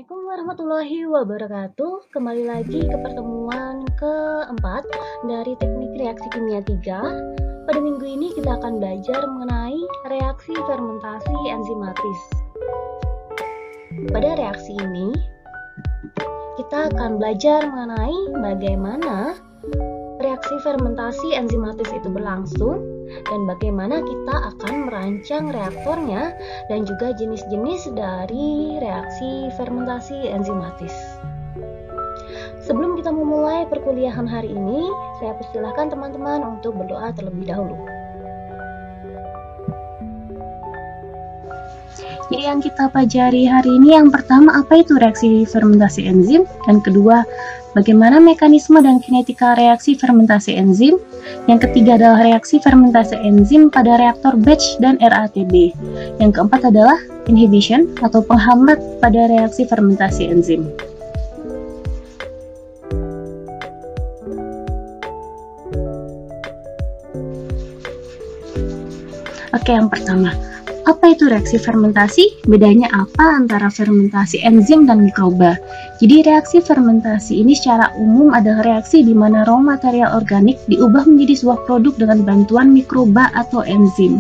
Assalamualaikum warahmatullahi wabarakatuh. Kembali lagi ke pertemuan keempat dari teknik reaksi kimia 3. Pada minggu ini kita akan belajar mengenai reaksi fermentasi enzimatis. Pada reaksi ini kita akan belajar mengenai bagaimana reaksi fermentasi enzimatis itu berlangsung dan bagaimana kita akan merancang reaktornya dan juga jenis-jenis dari reaksi fermentasi enzimatis. Sebelum kita memulai perkuliahan hari ini, saya persilahkan teman-teman untuk berdoa terlebih dahulu. Jadi yang kita pelajari hari ini yang pertama, apa itu reaksi fermentasi enzim, dan kedua, bagaimana mekanisme dan kinetika reaksi fermentasi enzim. Yang ketiga adalah reaksi fermentasi enzim pada reaktor batch dan RATB. Yang keempat adalah inhibition atau penghambat pada reaksi fermentasi enzim. Oke, yang pertama, apa itu reaksi fermentasi? Bedanya apa antara fermentasi enzim dan mikroba? Jadi reaksi fermentasi ini secara umum adalah reaksi di mana raw material organik diubah menjadi sebuah produk dengan bantuan mikroba atau enzim.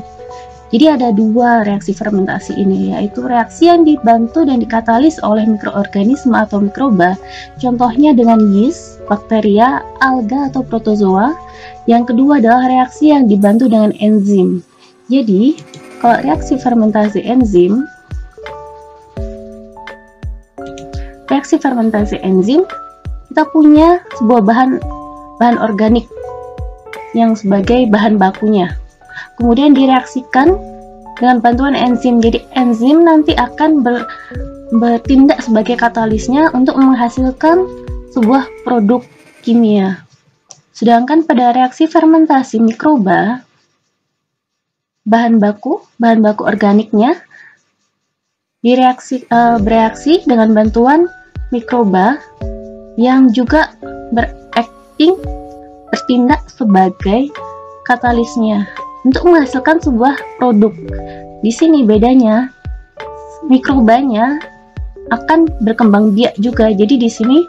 Jadi ada dua reaksi fermentasi ini, yaitu reaksi yang dibantu dan dikatalis oleh mikroorganisme atau mikroba. Contohnya dengan yeast, bakteria, alga atau protozoa. Yang kedua adalah reaksi yang dibantu dengan enzim. Jadi kalau reaksi fermentasi enzim, kita punya sebuah bahan organik yang sebagai bahan bakunya. Kemudian direaksikan dengan bantuan enzim. Jadi enzim nanti akan bertindak sebagai katalisnya untuk menghasilkan sebuah produk kimia. Sedangkan pada reaksi fermentasi mikroba, bahan baku organiknya bereaksi dengan bantuan mikroba yang juga bertindak sebagai katalisnya untuk menghasilkan sebuah produk. Di sini bedanya, mikrobanya akan berkembang biak juga. Jadi di sini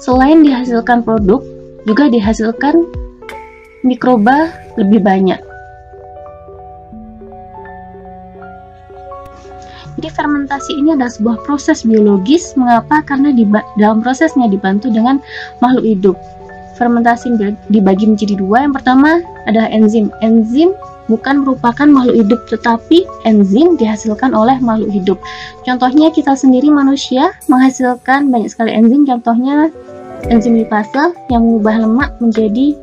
selain dihasilkan produk, juga dihasilkan mikroba lebih banyak. Jadi fermentasi ini adalah sebuah proses biologis. Mengapa? Karena dalam prosesnya dibantu dengan makhluk hidup. Fermentasi dibagi menjadi dua. Yang pertama adalah enzim. Enzim bukan merupakan makhluk hidup, tetapi enzim dihasilkan oleh makhluk hidup. Contohnya kita sendiri manusia menghasilkan banyak sekali enzim. Contohnya enzim lipase yang mengubah lemak menjadi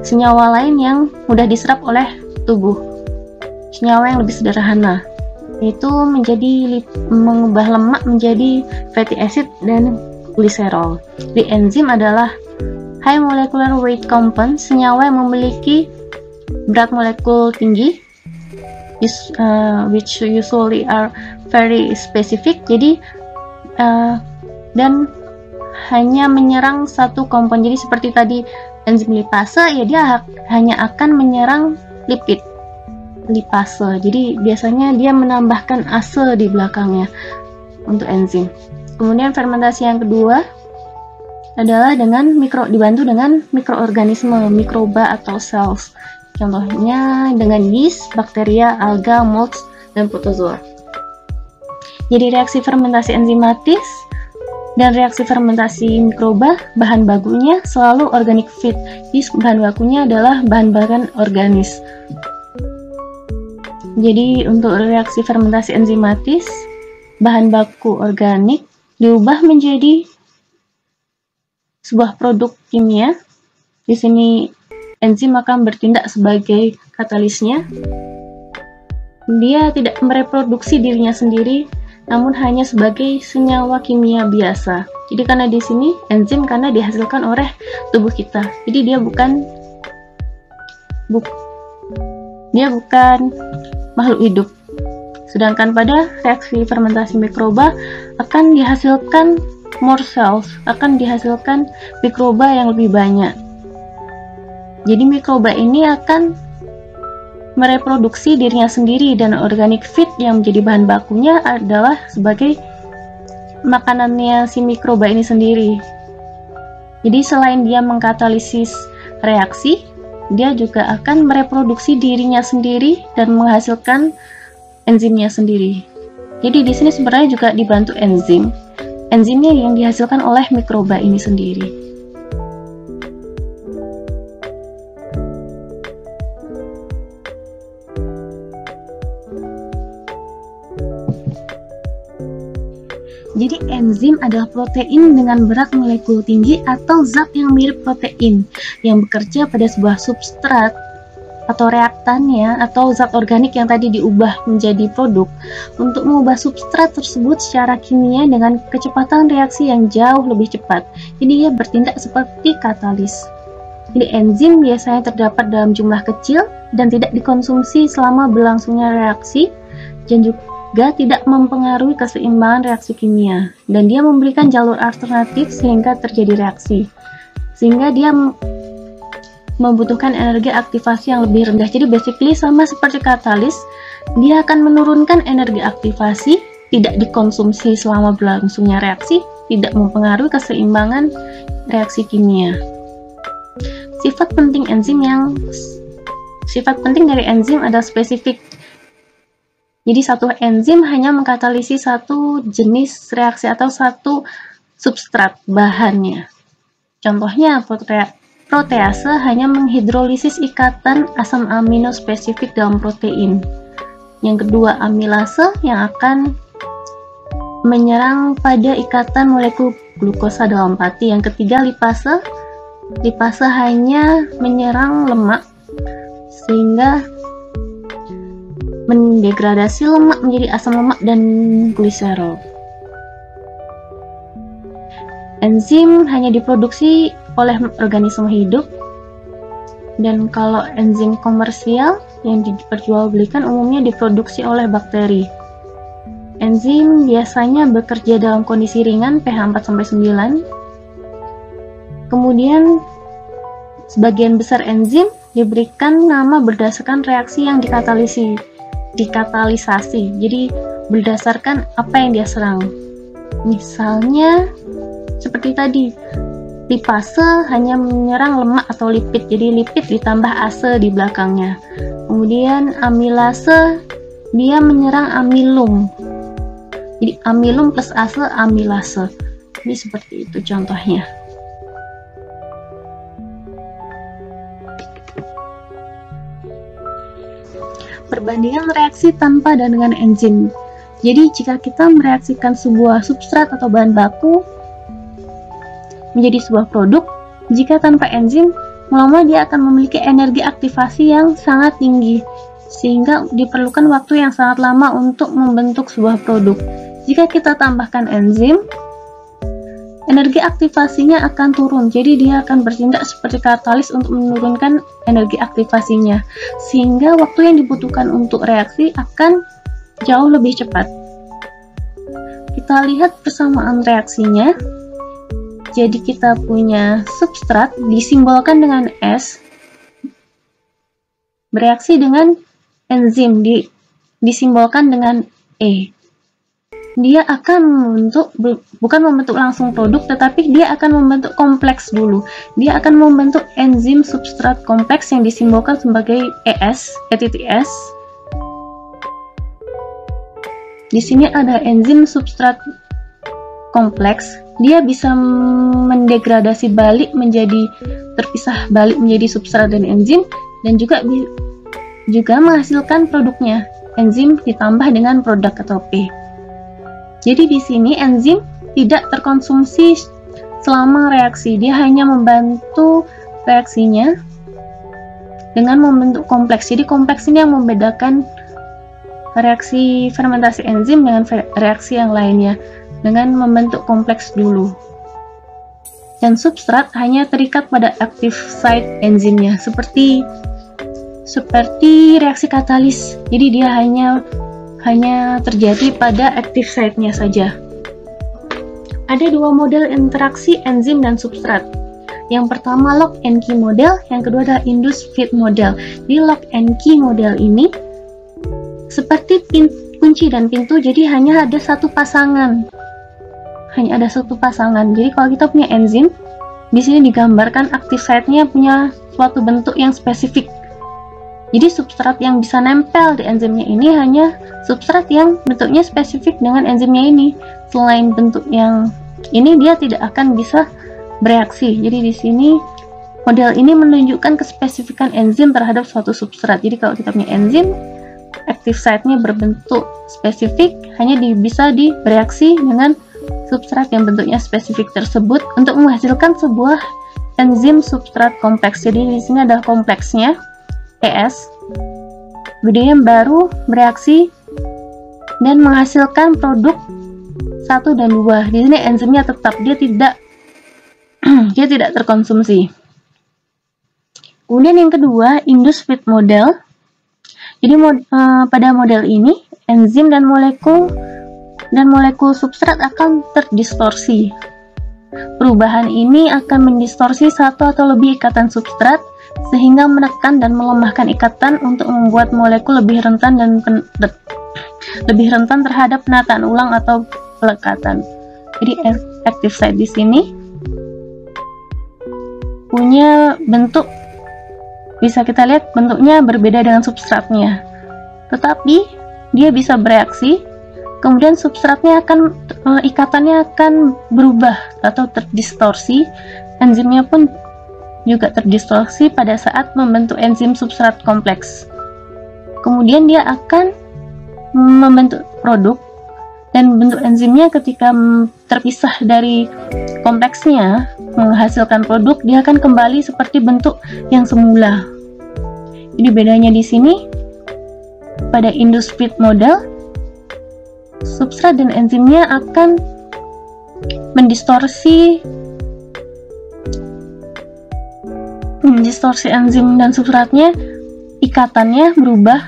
senyawa lain yang mudah diserap oleh tubuh. Senyawa yang lebih sederhana, yaitu mengubah lemak menjadi fatty acid dan gliserol. Di enzim adalah high molecular weight compound, senyawa yang memiliki berat molekul tinggi, which usually are very specific. Jadi dan hanya menyerang satu komponen. Jadi seperti tadi enzim lipase, ya dia hanya akan menyerang lipid lipase. Jadi biasanya dia menambahkan ase di belakangnya untuk enzim. Kemudian fermentasi yang kedua adalah dibantu dengan mikroorganisme, mikroba atau cells. Contohnya dengan yeast, bakteria, alga, molds, dan protozoa. Jadi reaksi fermentasi enzimatis dan reaksi fermentasi mikroba, bahan bakunya selalu organic feed. Jadi bahan bakunya adalah bahan-bahan organis. Jadi untuk reaksi fermentasi enzimatis, bahan baku organik diubah menjadi sebuah produk kimia. Di sini enzim akan bertindak sebagai katalisnya. Dia tidak mereproduksi dirinya sendiri, namun hanya sebagai senyawa kimia biasa. Jadi karena di sini enzim karena dihasilkan oleh tubuh kita. Jadi dia bukan makhluk hidup. Sedangkan pada reaksi fermentasi mikroba akan dihasilkan more cells, akan dihasilkan mikroba yang lebih banyak. Jadi mikroba ini akan mereproduksi dirinya sendiri dan organic feed yang menjadi bahan bakunya adalah sebagai makanannya si mikroba ini sendiri. Jadi selain dia mengkatalisis reaksi, dia juga akan mereproduksi dirinya sendiri dan menghasilkan enzimnya sendiri. Jadi di sini sebenarnya juga dibantu enzim. Enzimnya yang dihasilkan oleh mikroba ini sendiri. Jadi enzim adalah protein dengan berat molekul tinggi atau zat yang mirip protein yang bekerja pada sebuah substrat atau reaktannya atau zat organik yang tadi diubah menjadi produk untuk mengubah substrat tersebut secara kimia dengan kecepatan reaksi yang jauh lebih cepat. Jadi ia bertindak seperti katalis. Jadi enzim biasanya terdapat dalam jumlah kecil dan tidak dikonsumsi selama berlangsungnya reaksi dan juga tidak mempengaruhi keseimbangan reaksi kimia, dan dia memberikan jalur alternatif sehingga terjadi reaksi, sehingga dia membutuhkan energi aktivasi yang lebih rendah. Jadi basically sama seperti katalis, dia akan menurunkan energi aktivasi, tidak dikonsumsi selama berlangsungnya reaksi, tidak mempengaruhi keseimbangan reaksi kimia. Sifat penting dari enzim adalah spesifik. Jadi satu enzim hanya mengkatalisis satu jenis reaksi atau satu substrat bahannya. Contohnya protease hanya menghidrolisis ikatan asam amino spesifik dalam protein. Yang kedua amilase yang akan menyerang pada ikatan molekul glukosa dalam pati. Yang ketiga lipase hanya menyerang lemak sehingga mendegradasi lemak menjadi asam lemak dan gliserol. Enzim hanya diproduksi oleh organisme hidup, dan kalau enzim komersial yang diperjualbelikan umumnya diproduksi oleh bakteri. Enzim biasanya bekerja dalam kondisi ringan pH 4-9. Kemudian sebagian besar enzim diberikan nama berdasarkan reaksi yang dikatalisasi, jadi berdasarkan apa yang dia serang. Misalnya seperti tadi, lipase hanya menyerang lemak atau lipid, jadi lipid ditambah ase di belakangnya. Kemudian amilase dia menyerang amilum, jadi amilum plus ase amilase. Jadi seperti itu contohnya. Perbandingan reaksi tanpa dan dengan enzim. Jadi jika kita mereaksikan sebuah substrat atau bahan baku menjadi sebuah produk, jika tanpa enzim, lama dia akan memiliki energi aktivasi yang sangat tinggi, sehingga diperlukan waktu yang sangat lama untuk membentuk sebuah produk. Jika kita tambahkan enzim, energi aktivasinya akan turun, jadi dia akan bertindak seperti katalis untuk menurunkan energi aktivasinya, sehingga waktu yang dibutuhkan untuk reaksi akan jauh lebih cepat. Kita lihat persamaan reaksinya. Jadi kita punya substrat disimbolkan dengan S, bereaksi dengan enzim disimbolkan dengan E. Dia akan bukan membentuk langsung produk, tetapi dia akan membentuk kompleks dulu. Dia akan membentuk enzim substrat kompleks yang disimbolkan sebagai ES, E.S. Di sini ada enzim substrat kompleks. Dia bisa mendegradasi balik terpisah balik menjadi substrat dan enzim, dan juga menghasilkan produknya, enzim ditambah dengan produk atau P. Jadi di sini enzim tidak terkonsumsi selama reaksi, dia hanya membantu reaksinya dengan membentuk kompleks. Jadi kompleks ini yang membedakan reaksi fermentasi enzim dengan reaksi yang lainnya, dengan membentuk kompleks dulu. Dan substrat hanya terikat pada active site enzimnya, seperti reaksi katalis. Jadi dia hanya terjadi pada active site-nya saja. Ada dua model interaksi enzim dan substrat. Yang pertama lock and key model, yang kedua adalah induced feed model. Di lock and key model ini seperti kunci dan pintu, jadi hanya ada satu pasangan. hanya ada satu pasangan. Jadi kalau kita punya enzim, di sini digambarkan active site-nya punya suatu bentuk yang spesifik. Jadi substrat yang bisa nempel di enzimnya ini hanya substrat yang bentuknya spesifik dengan enzimnya ini. Selain bentuk yang ini, dia tidak akan bisa bereaksi. Jadi di sini model ini menunjukkan kespesifikan enzim terhadap suatu substrat. Jadi kalau kita punya enzim, active site-nya berbentuk spesifik, hanya bisa bereaksi dengan substrat yang bentuknya spesifik tersebut untuk menghasilkan sebuah enzim substrat kompleks. Jadi di sini ada kompleksnya ES, kemudian baru bereaksi dan menghasilkan produk 1 dan 2. Di sini enzimnya tetap, dia tidak terkonsumsi. Kemudian yang kedua, induced feed model. Jadi pada model ini enzim dan molekul substrat akan terdistorsi. Perubahan ini akan mendistorsi satu atau lebih ikatan substrat sehingga menekan dan melemahkan ikatan untuk membuat molekul lebih rentan terhadap penataan ulang atau pelekatan. Jadi active site di sini punya bentuk, bisa kita lihat bentuknya berbeda dengan substratnya, tetapi dia bisa bereaksi. Kemudian substratnya ikatannya akan berubah atau terdistorsi. Enzimnya pun juga terdistorsi pada saat membentuk enzim substrat kompleks. Kemudian dia akan membentuk produk, dan bentuk enzimnya ketika terpisah dari kompleksnya menghasilkan produk, dia akan kembali seperti bentuk yang semula. Jadi bedanya di sini pada induced feed model, substrat dan enzimnya akan mendistorsi enzim dan substratnya, ikatannya berubah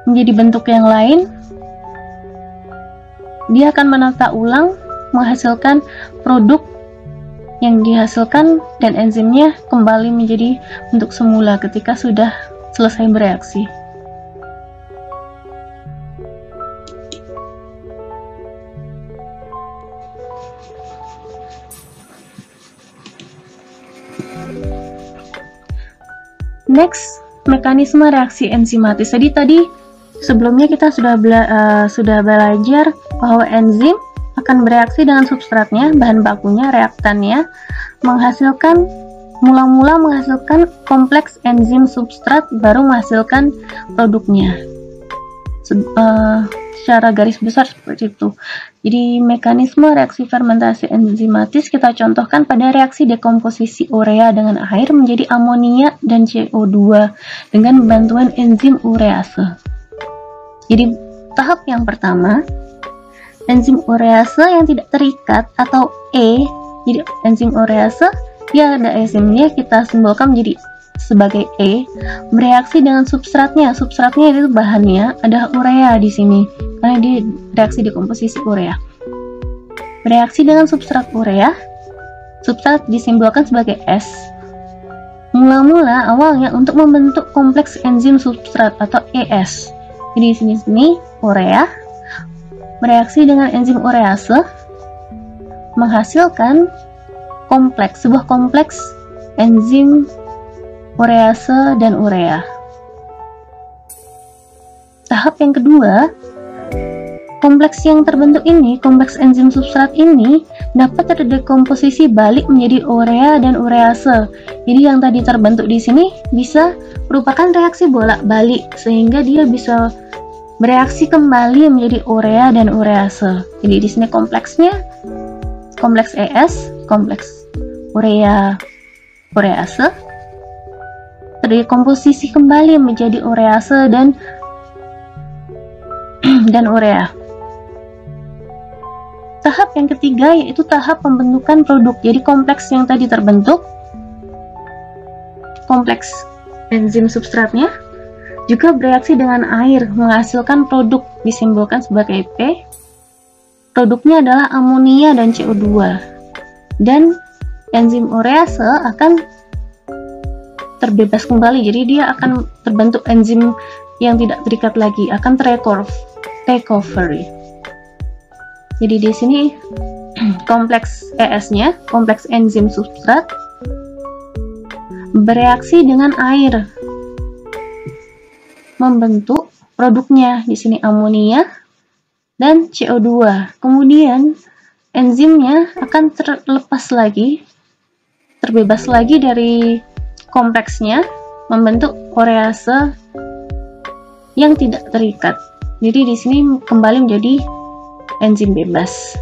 menjadi bentuk yang lain. Dia akan menata ulang, menghasilkan produk yang dihasilkan, dan enzimnya kembali menjadi bentuk semula ketika sudah selesai bereaksi. Next, mekanisme reaksi enzimatis. Jadi tadi sebelumnya kita sudah belajar bahwa enzim akan bereaksi dengan substratnya, bahan bakunya, reaktannya, mula-mula menghasilkan kompleks enzim substrat, baru menghasilkan produknya. Secara garis besar seperti itu. Jadi mekanisme reaksi fermentasi enzimatis kita contohkan pada reaksi dekomposisi urea dengan air menjadi amonia dan CO2 dengan bantuan enzim urease. Jadi tahap yang pertama, enzim urease yang tidak terikat atau E. Jadi enzim urease, dia ada enzimnya, kita simbolkan menjadi sebagai E, bereaksi dengan substratnya. Substratnya itu bahannya ada urea di sini karena dia reaksi dekomposisi urea. Bereaksi dengan substrat urea, substrat disimbolkan sebagai S. Mula-mula awalnya untuk membentuk kompleks enzim substrat atau ES. Jadi di sini urea bereaksi dengan enzim urease menghasilkan sebuah kompleks enzim urease dan urea. Tahap yang kedua, kompleks yang terbentuk ini, kompleks enzim substrat ini dapat terdekomposisi balik menjadi urea dan urease. Jadi yang tadi terbentuk di sini bisa merupakan reaksi bolak-balik sehingga dia bisa bereaksi kembali menjadi urea dan urease. Jadi di sini kompleksnya kompleks ES, kompleks urease terdekomposisi kembali menjadi urease dan urea. Tahap yang ketiga yaitu tahap pembentukan produk. Jadi kompleks yang tadi terbentuk, kompleks enzim substratnya juga bereaksi dengan air menghasilkan produk, disimbolkan sebagai P. Produknya adalah amonia dan CO2. Dan enzim urease akan terbebas kembali, jadi dia akan terbentuk enzim yang tidak terikat lagi, akan take over. Jadi di sini kompleks ES-nya, kompleks enzim substrat, bereaksi dengan air membentuk produknya. Di sini amonia dan CO2. Kemudian enzimnya akan terlepas lagi, terbebas lagi dari kompleksnya, membentuk urease yang tidak terikat. Jadi di sini kembali menjadi enzim bebas.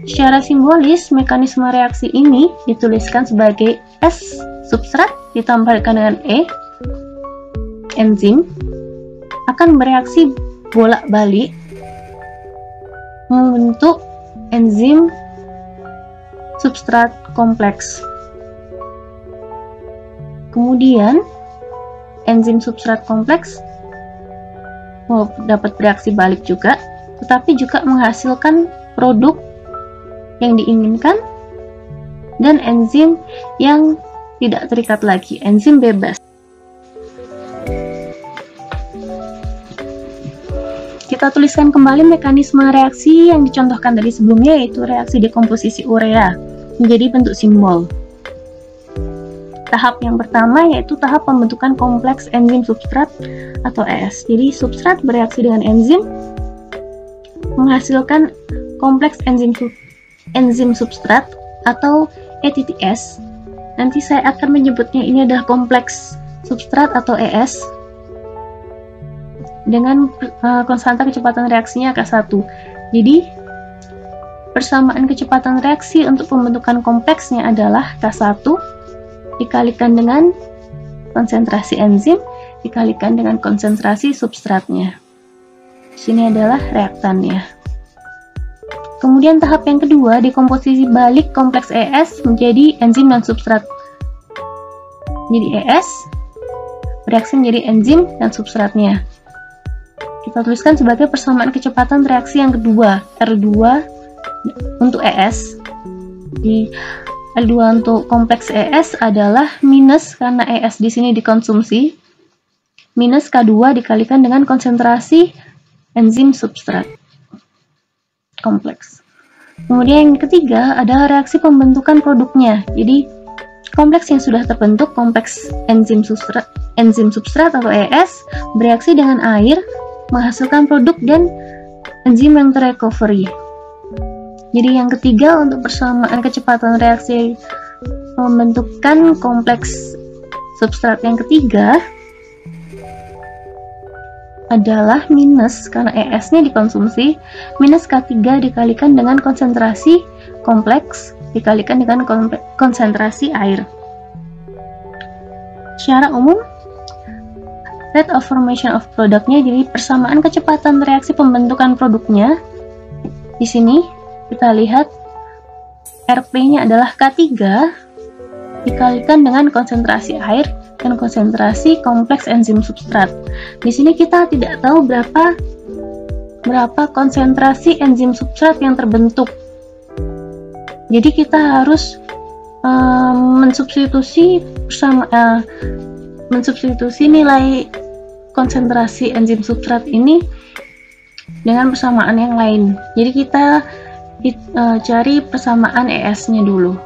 Secara simbolis, mekanisme reaksi ini dituliskan sebagai S substrat ditambahkan dengan E, enzim akan bereaksi bolak-balik membentuk enzim substrat kompleks. Kemudian enzim substrat kompleks dapat bereaksi balik juga, tetapi juga menghasilkan produk yang diinginkan dan enzim yang tidak terikat lagi, enzim bebas. Kita tuliskan kembali mekanisme reaksi yang dicontohkan tadi sebelumnya, yaitu reaksi dekomposisi urea menjadi bentuk simbol. Tahap yang pertama yaitu tahap pembentukan kompleks enzim substrat atau ES. Jadi substrat bereaksi dengan enzim menghasilkan kompleks enzim substrat atau ETTS. Nanti saya akan menyebutnya ini adalah kompleks substrat atau ES dengan konstanta kecepatan reaksinya K1. Jadi persamaan kecepatan reaksi untuk pembentukan kompleksnya adalah K1 dikalikan dengan konsentrasi enzim dikalikan dengan konsentrasi substratnya. Di sini adalah reaktannya. Kemudian tahap yang kedua, dekomposisi balik kompleks ES menjadi enzim dan substrat. Jadi ES bereaksi menjadi enzim dan substratnya. Kita tuliskan sebagai persamaan kecepatan reaksi yang kedua, R2 untuk ES. Di L2 untuk kompleks ES adalah minus, karena ES di sini dikonsumsi, minus K2 dikalikan dengan konsentrasi enzim substrat kompleks. Kemudian yang ketiga adalah reaksi pembentukan produknya. Jadi kompleks yang sudah terbentuk, kompleks enzim substrat atau ES, bereaksi dengan air menghasilkan produk dan enzim yang terrecovery. Jadi yang ketiga untuk persamaan kecepatan reaksi pembentukan kompleks substrat yang ketiga adalah minus, karena ES-nya dikonsumsi, minus K3 dikalikan dengan konsentrasi kompleks dikalikan dengan konsentrasi air. Secara umum, rate of formation of produknya, jadi persamaan kecepatan reaksi pembentukan produknya. Di sini kita lihat RP-nya adalah K3 dikalikan dengan konsentrasi air dan konsentrasi kompleks enzim substrat. Di sini kita tidak tahu berapa konsentrasi enzim substrat yang terbentuk. Jadi kita harus mensubstitusi nilai konsentrasi enzim substrat ini dengan persamaan yang lain. Jadi kita cari persamaan ES-nya dulu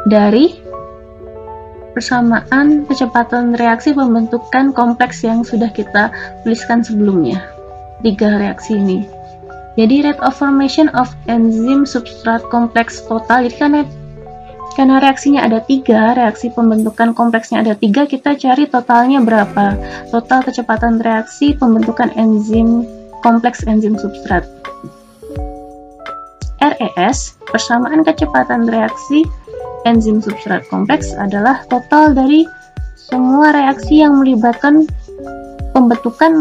dari persamaan kecepatan reaksi pembentukan kompleks yang sudah kita tuliskan sebelumnya, 3 reaksi ini. Jadi rate of formation of enzim substrat kompleks total, jadi karena reaksinya ada 3, reaksi pembentukan kompleksnya ada 3, kita cari totalnya berapa, total kecepatan reaksi pembentukan enzim kompleks enzim substrat. RES, persamaan kecepatan reaksi enzim substrat kompleks, adalah total dari semua reaksi yang melibatkan pembentukan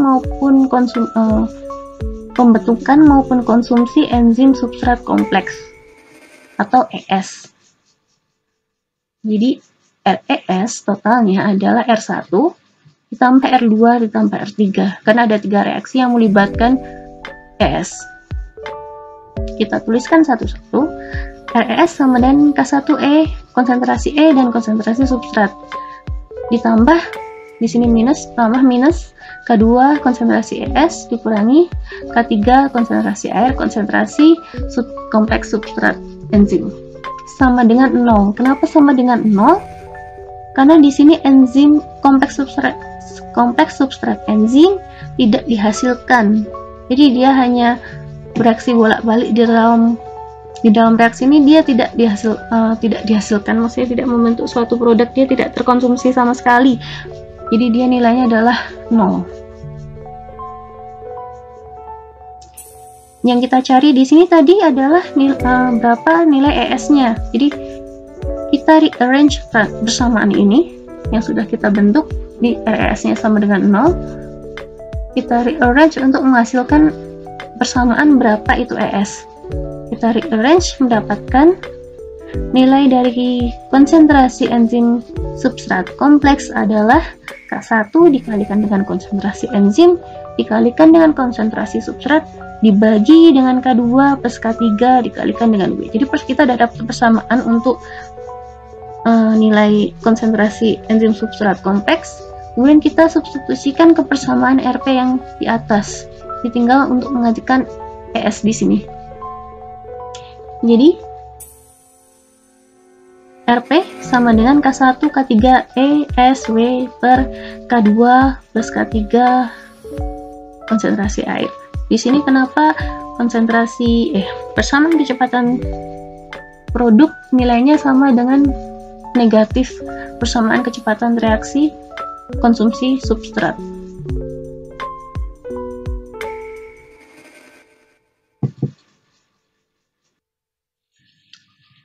maupun konsumsi enzim substrat kompleks atau ES. Jadi RES totalnya adalah R1 ditambah R2 ditambah R3, karena ada 3 reaksi yang melibatkan ES. Kita tuliskan satu-satu. RES sama dengan K1E, konsentrasi E dan konsentrasi substrat, ditambah di sini minus tambah minus, K2 konsentrasi ES dikurangi K3 konsentrasi air konsentrasi kompleks substrat enzim sama dengan 0. Kenapa sama dengan 0? Karena di sini enzim kompleks substrat enzim tidak dihasilkan. Jadi dia hanya bereaksi bolak-balik di dalam reaksi ini, dia tidak dihasilkan, maksudnya tidak membentuk suatu produk, dia tidak terkonsumsi sama sekali. Jadi dia nilainya adalah 0. Yang kita cari di sini tadi adalah berapa nilai ES-nya. Jadi kita rearrange bersamaan ini yang sudah kita bentuk di ES-nya sama dengan 0. Kita rearrange untuk menghasilkan bersamaan berapa itu ES. Kita rearrange mendapatkan nilai dari konsentrasi enzim substrat kompleks adalah K1 dikalikan dengan konsentrasi enzim dikalikan dengan konsentrasi substrat dibagi dengan K2 plus K3 dikalikan dengan W. Jadi kita sudah dapat persamaan untuk nilai konsentrasi enzim substrat kompleks. Kemudian kita substitusikan ke persamaan RP yang di atas. Tinggal untuk mengajukan ES di sini. Jadi RP sama dengan K1 K3 ESW per K2 plus K3 konsentrasi air. Di sini kenapa persamaan kecepatan produk nilainya sama dengan negatif persamaan kecepatan reaksi konsumsi substrat.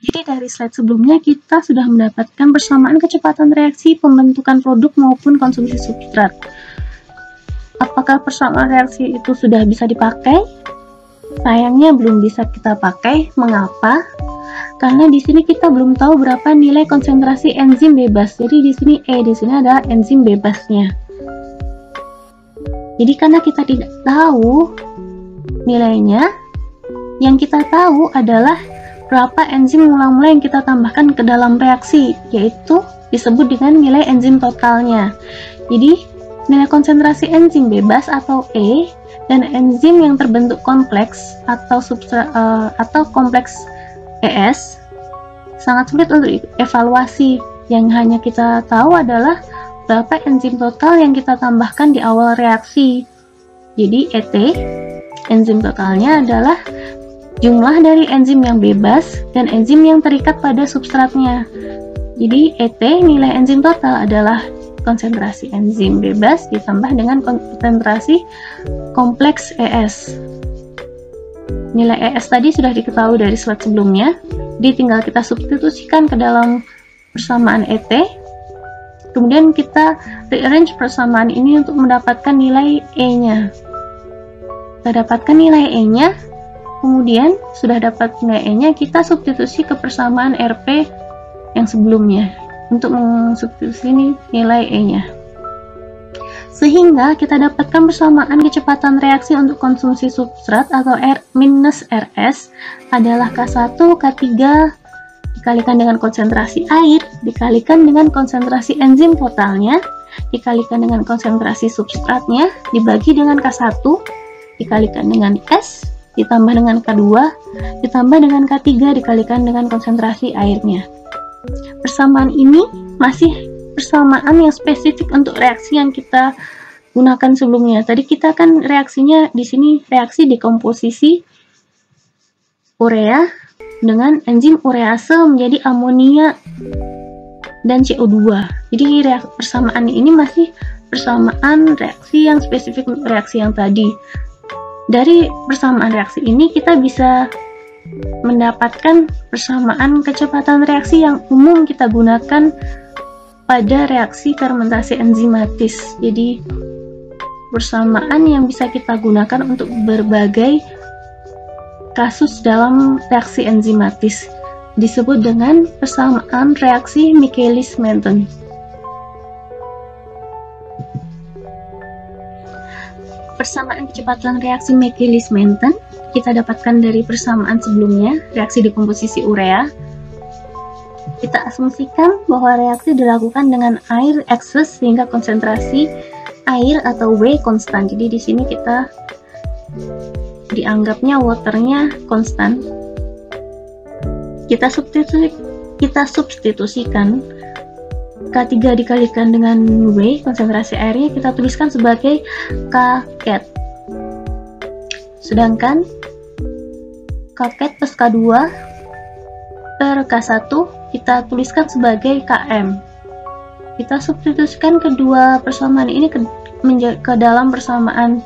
Jadi dari slide sebelumnya kita sudah mendapatkan persamaan kecepatan reaksi pembentukan produk maupun konsumsi substrat. Apakah persamaan reaksi itu sudah bisa dipakai? Sayangnya belum bisa kita pakai. Mengapa? Karena di sini kita belum tahu berapa nilai konsentrasi enzim bebas. Jadi di sini di sini adalah enzim bebasnya. Jadi karena kita tidak tahu nilainya, yang kita tahu adalah berapa enzim mula-mula yang kita tambahkan ke dalam reaksi, yaitu disebut dengan nilai enzim totalnya. Jadi nilai konsentrasi enzim bebas atau E dan enzim yang terbentuk kompleks atau kompleks ES sangat sulit untuk evaluasi. Yang hanya kita tahu adalah berapa enzim total yang kita tambahkan di awal reaksi. Jadi ET, enzim totalnya adalah jumlah dari enzim yang bebas dan enzim yang terikat pada substratnya. Jadi ET, nilai enzim total, adalah konsentrasi enzim bebas ditambah dengan konsentrasi kompleks ES. Nilai ES tadi sudah diketahui dari slide sebelumnya, jadi tinggal kita substitusikan ke dalam persamaan ET. Kemudian kita rearrange persamaan ini untuk mendapatkan nilai E-nya. Kita dapatkan nilai E-nya, kemudian sudah dapat nilai E-nya, kita substitusi ke persamaan RP yang sebelumnya untuk mensubstitusi nilai E-nya. Sehingga kita dapatkan persamaan kecepatan reaksi untuk konsumsi substrat atau R-RS adalah K1, K3 dikalikan dengan konsentrasi air, dikalikan dengan konsentrasi enzim totalnya, dikalikan dengan konsentrasi substratnya, dibagi dengan K1, dikalikan dengan S, ditambah dengan K2, ditambah dengan K3 dikalikan dengan konsentrasi airnya. Persamaan ini masih persamaan yang spesifik untuk reaksi yang kita gunakan sebelumnya. Tadi kita kan reaksinya di sini reaksi dekomposisi urea dengan enzim urease menjadi amonia dan CO2. Jadi persamaan ini masih persamaan reaksi yang spesifik untuk reaksi yang tadi. Dari persamaan reaksi ini kita bisa mendapatkan persamaan kecepatan reaksi yang umum kita gunakan pada reaksi fermentasi enzimatis. Jadi persamaan yang bisa kita gunakan untuk berbagai kasus dalam reaksi enzimatis disebut dengan persamaan reaksi Michaelis-Menten. Persamaan kecepatan reaksi Michaelis-Menten kita dapatkan dari persamaan sebelumnya, reaksi dekomposisi urea. Kita asumsikan bahwa reaksi dilakukan dengan air excess sehingga konsentrasi air atau W konstan. Jadi di sini kita dianggapnya waternya konstan. Kita substitusikan K3 dikalikan dengan W, konsentrasi airnya kita tuliskan sebagai Kket. Sedangkan Kket plus K2 per K1 kita tuliskan sebagai Km. Kita substitusikan kedua persamaan ini ke dalam persamaan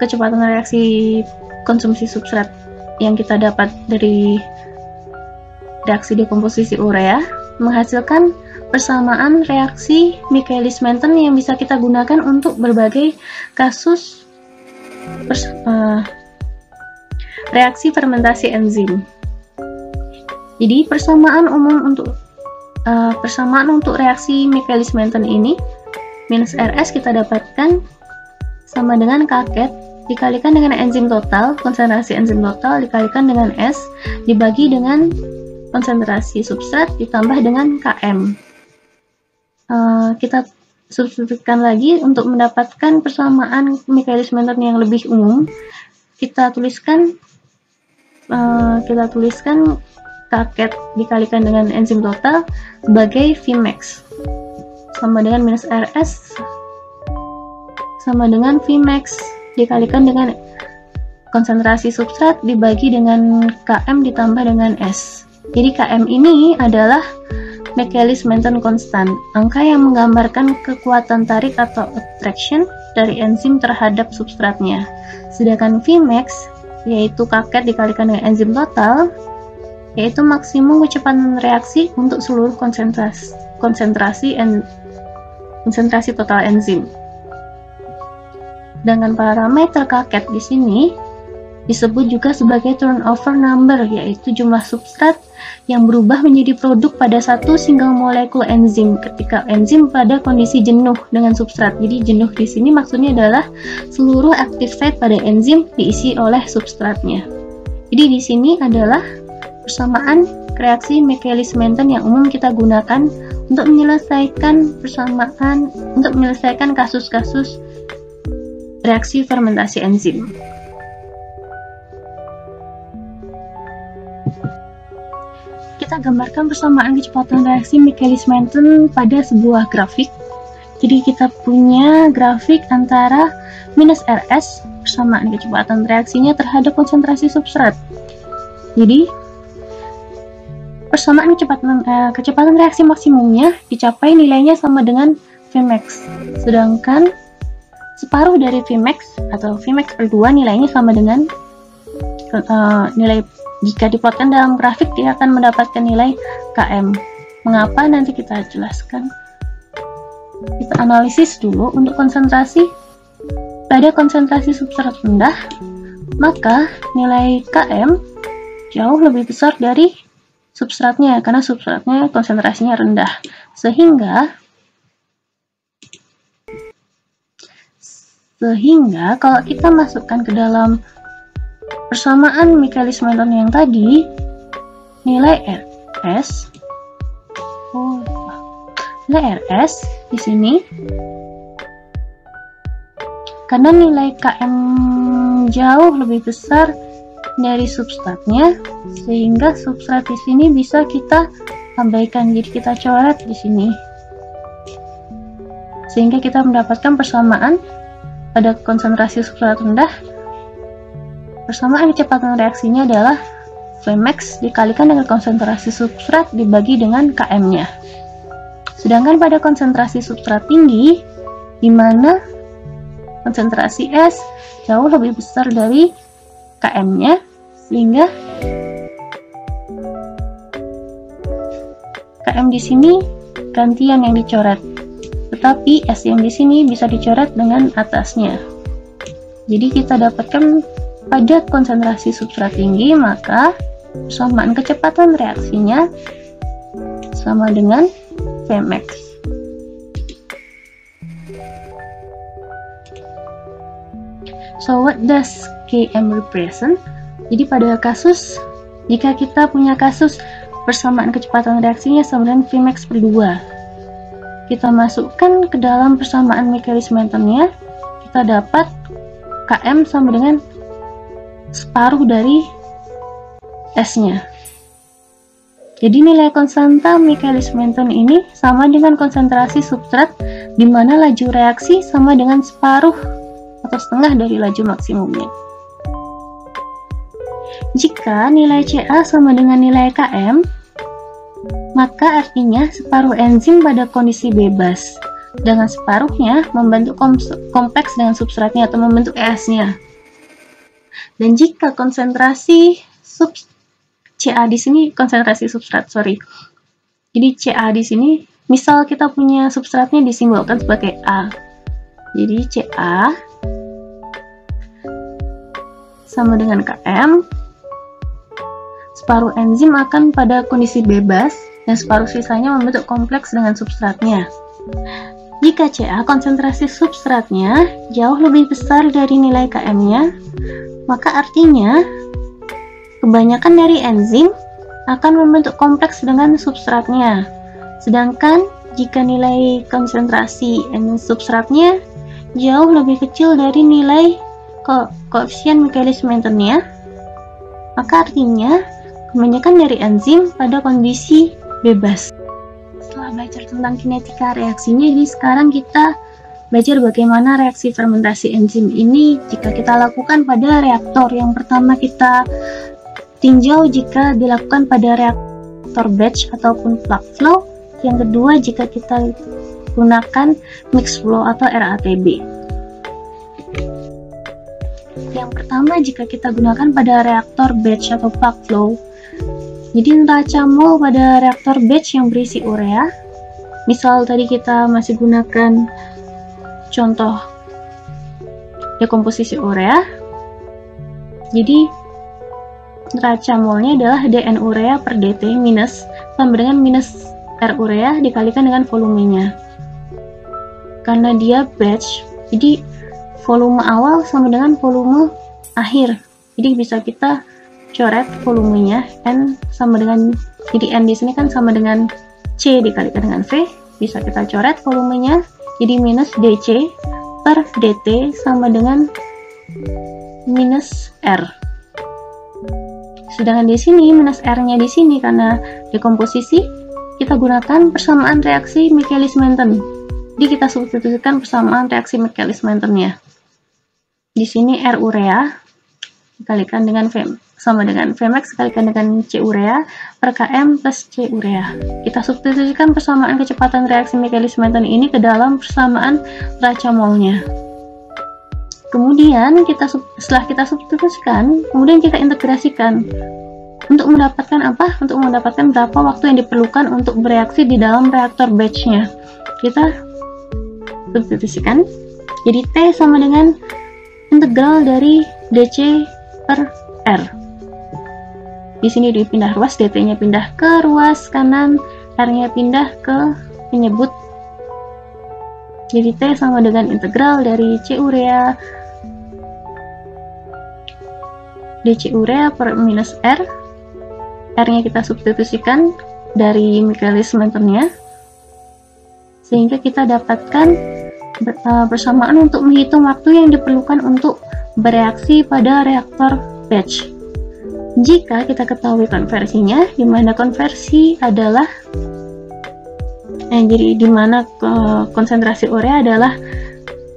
kecepatan reaksi konsumsi substrat yang kita dapat dari reaksi dekomposisi urea, menghasilkan persamaan reaksi Michaelis-Menten yang bisa kita gunakan untuk berbagai kasus reaksi fermentasi enzim. Jadi persamaan untuk reaksi Michaelis-Menten ini minus RS kita dapatkan sama dengan Kket dikalikan dengan enzim total, konsentrasi enzim total dikalikan dengan S dibagi dengan konsentrasi substrat ditambah dengan Km. Kita substitusikan lagi untuk mendapatkan persamaan Michaelis-Menten yang lebih umum. Kita tuliskan Kket dikalikan dengan enzim total sebagai Vmax sama dengan minus RS sama dengan Vmax dikalikan dengan konsentrasi substrat dibagi dengan Km ditambah dengan S. Jadi Km ini adalah Michaelis-Menten constant, angka yang menggambarkan kekuatan tarik atau attraction dari enzim terhadap substratnya. Sedangkan Vmax yaitu Kket dikalikan dengan enzim total, yaitu maksimum kecepatan reaksi untuk seluruh konsentrasi total enzim. Dengan parameter Kket di sini disebut juga sebagai turnover number, yaitu jumlah substrat yang berubah menjadi produk pada satu single molekul enzim ketika enzim pada kondisi jenuh dengan substrat. Jadi jenuh di sini maksudnya adalah seluruh active site pada enzim diisi oleh substratnya. Jadi di sini adalah persamaan reaksi Michaelis-Menten yang umum kita gunakan untuk menyelesaikan kasus-kasus reaksi fermentasi enzim. Kita gambarkan persamaan kecepatan reaksi Michaelis-Menten pada sebuah grafik. Jadi kita punya grafik antara minus RS, persamaan kecepatan reaksinya terhadap konsentrasi substrat. Jadi persamaan kecepatan reaksi maksimumnya dicapai nilainya sama dengan Vmax. Sedangkan separuh dari Vmax atau Vmax per 2 nilainya sama dengan nilai, jika diplotkan dalam grafik dia akan mendapatkan nilai Km. Mengapa? Nanti kita jelaskan. Kita analisis dulu untuk konsentrasi. Pada konsentrasi substrat rendah, maka nilai Km jauh lebih besar dari substratnya karena substratnya konsentrasinya rendah. Sehingga kalau kita masukkan ke dalam persamaan Michaelis-Menten yang tadi, nilai RS di sini karena nilai Km jauh lebih besar dari substratnya, sehingga substrat di sini bisa kita abaikan. Jadi kita coret di sini, sehingga kita mendapatkan persamaan pada konsentrasi substrat rendah. Persamaan kecepatan reaksinya adalah Vmax dikalikan dengan konsentrasi substrat dibagi dengan Km-nya. Sedangkan pada konsentrasi substrat tinggi, di mana konsentrasi S jauh lebih besar dari Km-nya, sehingga Km di sini gantian yang dicoret, tetapi S yang di sini bisa dicoret dengan atasnya. Jadi kita dapatkan pada konsentrasi substrat tinggi, maka persamaan kecepatan reaksinya sama dengan Vmax. So what does Km represent? Jadi pada kasus, jika kita punya kasus persamaan kecepatan reaksinya sama dengan Vmax per 2. Kita masukkan ke dalam persamaan Michaelis-Mentonnya, kita dapat Km sama dengan separuh dari S-nya. Jadi nilai konstanta Michaelis-Menton ini sama dengan konsentrasi substrat, di mana laju reaksi sama dengan separuh atau setengah dari laju maksimumnya. Jika nilai Ca sama dengan nilai Km, maka artinya separuh enzim pada kondisi bebas, dengan separuhnya membentuk kompleks dengan substratnya atau membentuk ES-nya. Dan jika konsentrasi Ca di sini konsentrasi substrat, Jadi Ca di sini, misal kita punya substratnya disimbolkan sebagai A. Jadi Ca sama dengan Km, separuh enzim akan pada kondisi bebas dan separuh sisanya membentuk kompleks dengan substratnya. Jika Ca konsentrasi substratnya jauh lebih besar dari nilai Km-nya, maka artinya kebanyakan dari enzim akan membentuk kompleks dengan substratnya. Sedangkan jika nilai konsentrasi substratnya jauh lebih kecil dari nilai koefisien Michaelis-Mentonnya, maka artinya kebanyakan dari enzim pada kondisi bebas. Setelah belajar tentang kinetika reaksinya, jadi sekarang kita belajar bagaimana reaksi fermentasi enzim ini jika kita lakukan pada reaktor. Yang pertama kita tinjau jika dilakukan pada reaktor batch ataupun plug flow. Yang kedua jika kita gunakan mixed flow atau RATB. Yang pertama jika kita gunakan pada reaktor batch atau plug flow. Jadi neraca mol pada reaktor batch yang berisi urea, misal tadi kita masih gunakan contoh dekomposisi urea, jadi neraca molnya adalah dN urea per dt minus sama dengan minus R urea dikalikan dengan volumenya. Karena dia batch, jadi volume awal sama dengan volume akhir, jadi bisa kita coret volumenya, N sama dengan, jadi N di sini kan sama dengan C dikalikan dengan V, bisa kita coret volumenya, jadi minus dC per dt sama dengan minus R. Sedangkan di sini minus R-nya di sini karena dekomposisi, kita gunakan persamaan reaksi Michaelis-Menton. Jadi kita substitusikan persamaan reaksi Michaelis-Mentonnya. Di sini R urea dikalikan dengan V sama dengan Vmax dikalikan dengan C urea per Km plus C urea. Kita substitusikan persamaan kecepatan reaksi Michaelis-Menton ini ke dalam persamaan neraca molnya. Kemudian setelah kita substitusikan, kemudian kita integrasikan untuk mendapatkan apa? Untuk mendapatkan berapa waktu yang diperlukan untuk bereaksi di dalam reaktor batch-nya. Kita substitusikan. Jadi T sama dengan integral dari dC per R. Di sini dipindah ruas, dt-nya pindah ke ruas kanan, R-nya pindah ke penyebut. Jadi T sama dengan integral dari C urea dC urea per minus R. R-nya kita substitusikan dari Michaelis-Mentonnya, sehingga kita dapatkan persamaan untuk menghitung waktu yang diperlukan untuk bereaksi pada reaktor batch. Jika kita ketahui konversinya, di mana konversi adalah jadi di mana konsentrasi urea adalah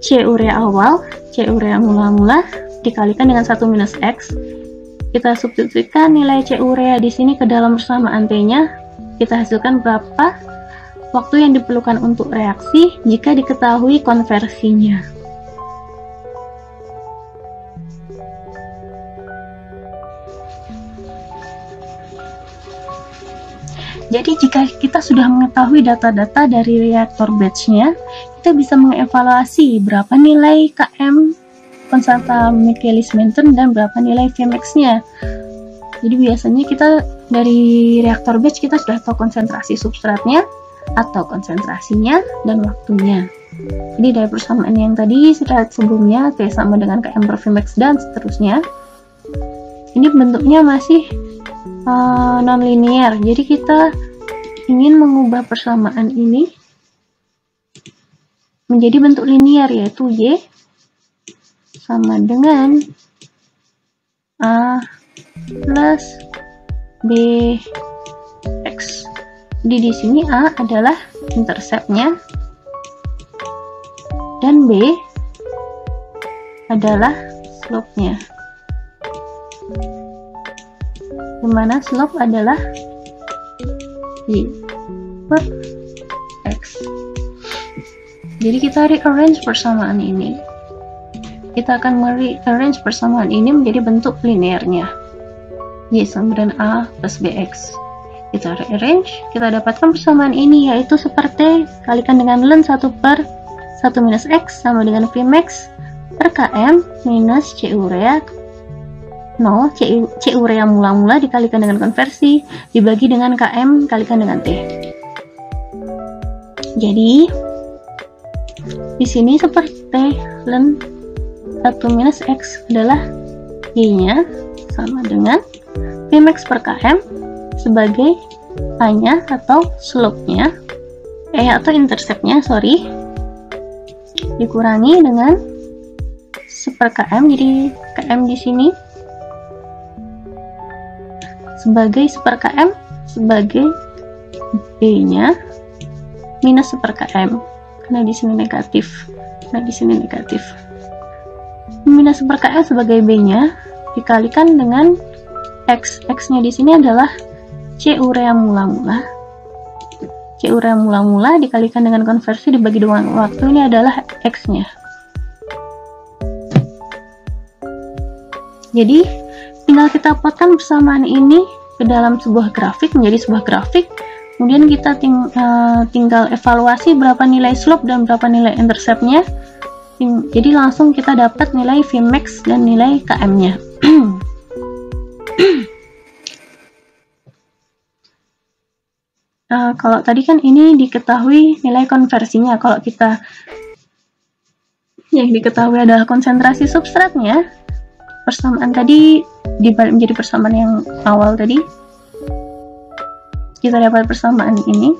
C urea awal, C urea mula-mula dikalikan dengan 1 minus X. Kita substitusikan nilai C urea di sini ke dalam persamaan T-nya. Kita hasilkan berapa waktu yang diperlukan untuk reaksi jika diketahui konversinya. Jadi jika kita sudah mengetahui data-data dari reaktor batch-nya, kita bisa mengevaluasi berapa nilai Km konstanta Michaelis-Menton dan berapa nilai Vmax-nya. Jadi biasanya kita dari reaktor batch kita sudah tahu konsentrasi substratnya atau konsentrasinya dan waktunya. Jadi dari persamaan yang tadi slide sebelumnya, T sama dengan Km per Vmax dan seterusnya. Ini bentuknya masih non-linear. Jadi kita ingin mengubah persamaan ini menjadi bentuk linear, yaitu Y sama dengan A plus BX. Jadi di sini A adalah interceptnya dan B adalah slope-nya, dimana slope adalah Y per X. Jadi kita rearrange persamaan ini. Kita akan merearrange persamaan ini menjadi bentuk linearnya, Y sama dengan A plus BX. Kita rearrange, kita dapatkan persamaan ini, yaitu seperti kalikan dengan ln 1 per 1 minus X sama dengan Vmax per Km minus C urea 0, C urea mula-mula dikalikan dengan konversi dibagi dengan Km kalikan dengan T. Jadi di sini seperti ln 1 minus X adalah Y-nya sama dengan Vmax per Km sebagai A-nya atau slope-nya, atau intercept-nya, dikurangi dengan 1 per Km. Jadi Km di sini sebagai 1 per Km sebagai B-nya minus 1 per Km karena di sini negatif. Minus 1 per Km sebagai B-nya dikalikan dengan X. X-nya di sini adalah C urea mula-mula. C urea mula-mula dikalikan dengan konversi dibagi dengan waktu, ini adalah X-nya. Jadi tinggal kita plotkan persamaan ini ke dalam sebuah grafik, menjadi sebuah grafik. Kemudian kita tinggal evaluasi berapa nilai slope dan berapa nilai intercept-nya. Jadi langsung kita dapat nilai Vmax dan nilai Km-nya. Kalau tadi kan ini diketahui nilai konversinya. Kalau kita yang diketahui adalah konsentrasi substratnya, persamaan tadi dibalik menjadi persamaan yang awal tadi, kita dapat persamaan ini.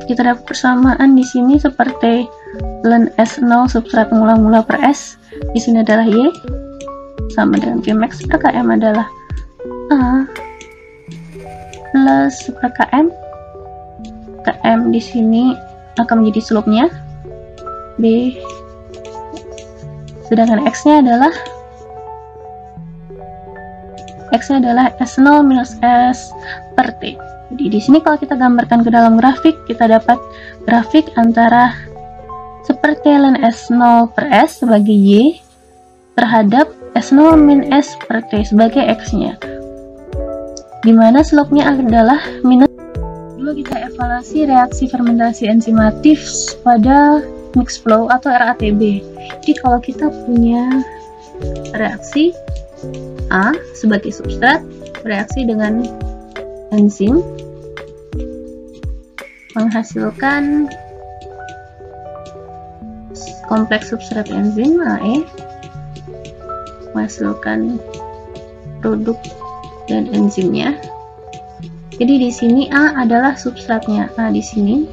Kita dapat persamaan di sini seperti ln S0 substrat mula-mula per S, di sini adalah Y sama dengan Vmax per Km adalah A plus per Km. Km di sini akan menjadi slope-nya B, sedangkan X-nya adalah S0 minus S per T. Jadi di sini kalau kita gambarkan ke dalam grafik, kita dapat grafik antara seperti ln S0 per S sebagai Y terhadap S0 min S per T sebagai X-nya, dimana slope-nya adalah minus. Dulu kita evaluasi reaksi fermentasi enzimatif pada mixed flow atau RATB. Jadi kalau kita punya reaksi A sebagai substrat bereaksi dengan enzim menghasilkan kompleks substrat enzim AE, menghasilkan produk dan enzimnya. Jadi di sini A adalah substratnya, A di sini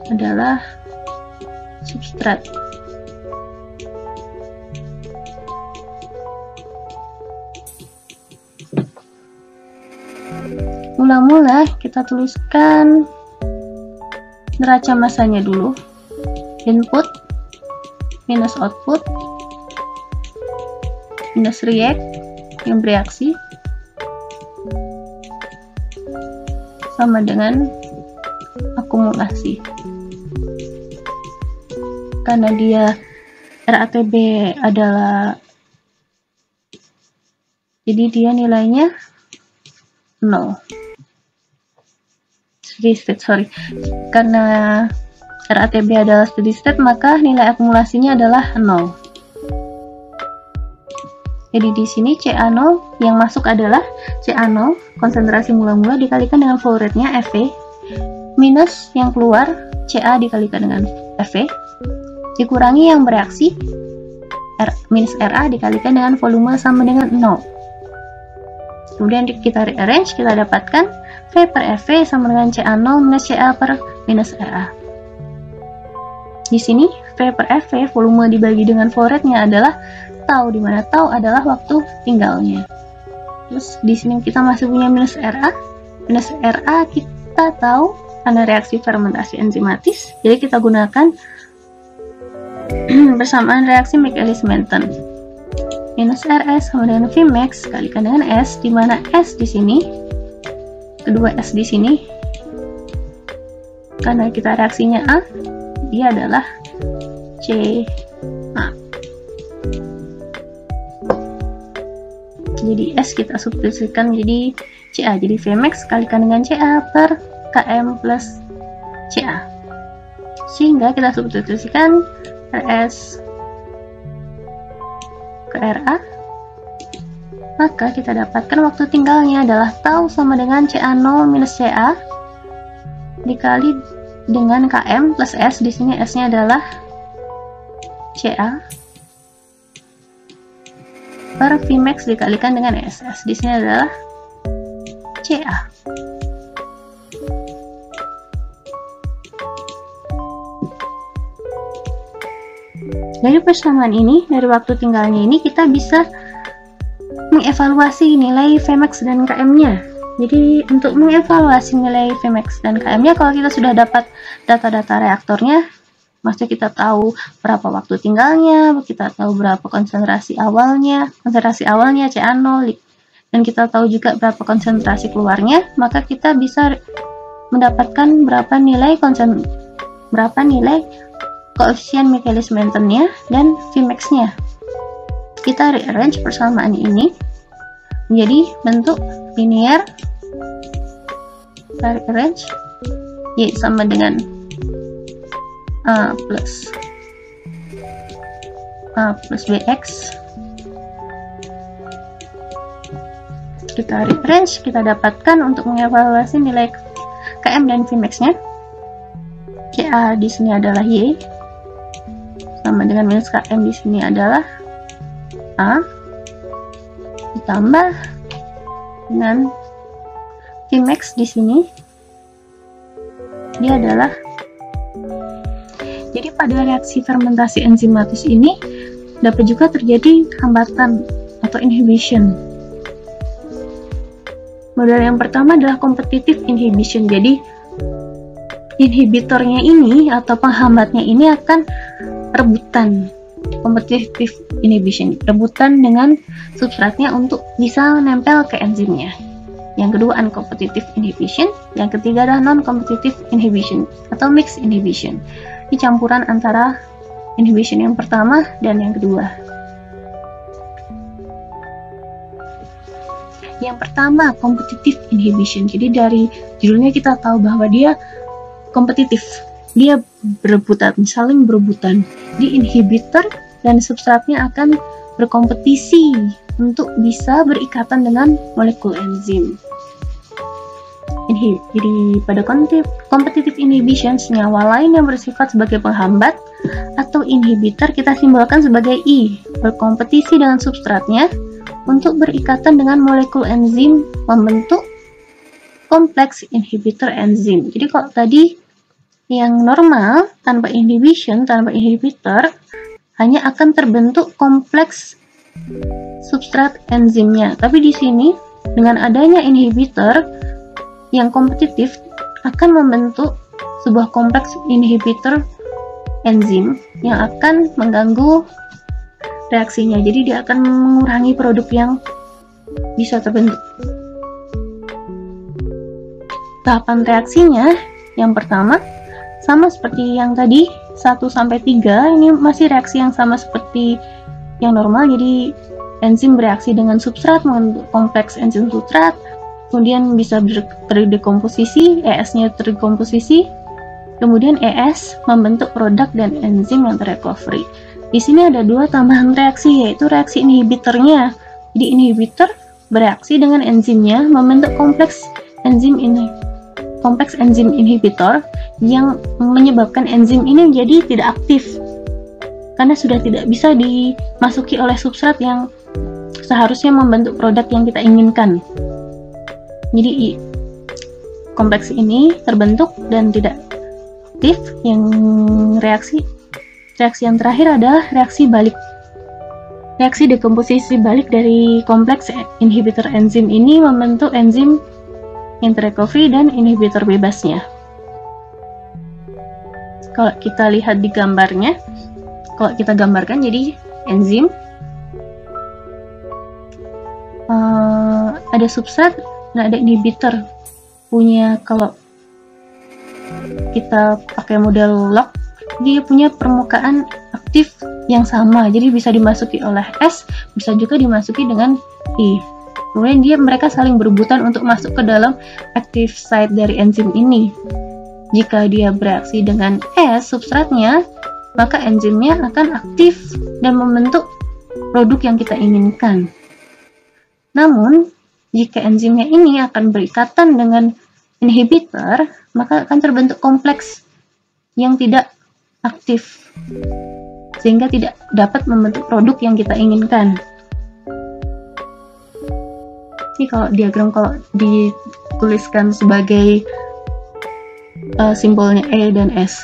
adalah substrat. Mula-mula kita tuliskan neraca masanya dulu. Input minus output minus react yang bereaksi sama dengan akumulasi. Karena dia RATB adalah, jadi dia nilainya 0. Steady state, karena RATB adalah steady state, maka nilai akumulasinya adalah 0. Jadi di sini CA0 yang masuk adalah CA0 konsentrasi mula-mula dikalikan dengan flow rate-nya FV minus yang keluar CA dikalikan dengan FV dikurangi yang bereaksi minus RA dikalikan dengan volume sama dengan 0. Kemudian kita rearrange, kita dapatkan V per FV sama dengan CA0 minus CA per minus RA. Di sini V per FV volume dibagi dengan flow rate-nya adalah tau, di mana tau adalah waktu tinggalnya. Terus di sini kita masih punya minus RA. Minus RA kita tahu ada reaksi fermentasi enzimatis, jadi kita gunakan bersamaan reaksi Michaelis-Menten. Minus RS sama dengan Vmax kalikan dengan S, di mana S di sini, kedua S di sini, karena kita reaksinya A, dia adalah CA. Jadi S kita substitusikan jadi CA, jadi Vmax kalikan dengan CA per KM plus CA, sehingga kita substitusikan RS ke RA, maka kita dapatkan waktu tinggalnya adalah tau sama dengan CA0 minus CA dikali dengan KM plus S, di sini S-nya adalah CA per Vmax dikalikan dengan SS, di sini adalah CA. Dari persamaan ini, dari waktu tinggalnya ini, kita bisa mengevaluasi nilai Vmax dan Km-nya. Jadi untuk mengevaluasi nilai Vmax dan Km-nya, kalau kita sudah dapat data-data reaktornya, maksudnya kita tahu berapa waktu tinggalnya, kita tahu berapa konsentrasi awalnya CA0, dan kita tahu juga berapa konsentrasi keluarnya, maka kita bisa mendapatkan berapa nilai koefisien Michaelis-Menten-nya dan Vmax-nya. Kita rearrange persamaan ini menjadi bentuk linear. Kita rearrange Y sama dengan A plus BX. Kita rearrange, kita dapatkan untuk mengevaluasi nilai Km dan Vmax-nya. CA di sini adalah Y sama dengan minus KM di sini adalah A ditambah dengan Vmax di sini dia adalah. Jadi pada reaksi fermentasi enzimatis ini dapat juga terjadi hambatan atau inhibition. Model yang pertama adalah competitive inhibition. Jadi inhibitornya ini atau penghambatnya ini akan rebutan, competitive inhibition, rebutan dengan substratnya untuk bisa nempel ke enzimnya. Yang kedua uncompetitive inhibition, yang ketiga adalah non-competitive inhibition atau mixed inhibition. Ini campuran antara inhibition yang pertama dan yang kedua. Yang pertama competitive inhibition. Jadi dari judulnya kita tahu bahwa dia kompetitif, dia berebutan, saling berebutan. Di inhibitor dan substratnya akan berkompetisi untuk bisa berikatan dengan molekul enzim. Jadi pada competitive inhibition, senyawa lain yang bersifat sebagai penghambat atau inhibitor kita simbolkan sebagai I, berkompetisi dengan substratnya untuk berikatan dengan molekul enzim membentuk kompleks inhibitor enzim. Jadi kalau tadi yang normal tanpa inhibition, tanpa inhibitor, hanya akan terbentuk kompleks substrat enzimnya. Tapi di sini dengan adanya inhibitor yang kompetitif akan membentuk sebuah kompleks inhibitor enzim yang akan mengganggu reaksinya. Jadi dia akan mengurangi produk yang bisa terbentuk. Tahapan reaksinya yang pertama sama seperti yang tadi 1-3, ini masih reaksi yang sama seperti yang normal. Jadi enzim bereaksi dengan substrat membentuk kompleks enzim substrat, kemudian bisa terdekomposisi, ES-nya terdekomposisi, kemudian ES membentuk produk dan enzim yang terrecovery. Di sini ada dua tambahan reaksi, yaitu reaksi inhibitornya. Jadi inhibitor bereaksi dengan enzimnya membentuk kompleks enzim inhibitor yang menyebabkan enzim ini menjadi tidak aktif karena sudah tidak bisa dimasuki oleh substrat yang seharusnya membentuk produk yang kita inginkan. Jadi kompleks ini terbentuk dan tidak aktif. Yang reaksi yang terakhir adalah reaksi balik. Reaksi dekomposisi balik dari kompleks inhibitor enzim ini membentuk enzim interleukin dan inhibitor bebasnya. Kalau kita lihat di gambarnya, kalau kita gambarkan jadi enzim, ada substrat dan ada inhibitor. Kalau kita pakai model log, dia punya permukaan aktif yang sama, jadi bisa dimasuki oleh S, bisa juga dimasuki dengan I. Kemudian mereka saling berebutan untuk masuk ke dalam active site dari enzim ini. Jika dia bereaksi dengan S, substratnya, maka enzimnya akan aktif dan membentuk produk yang kita inginkan. Namun, jika enzimnya ini akan berikatan dengan inhibitor, maka akan terbentuk kompleks yang tidak aktif, sehingga tidak dapat membentuk produk yang kita inginkan. Ini kalau diagram, kalau dituliskan sebagai simbolnya E dan S.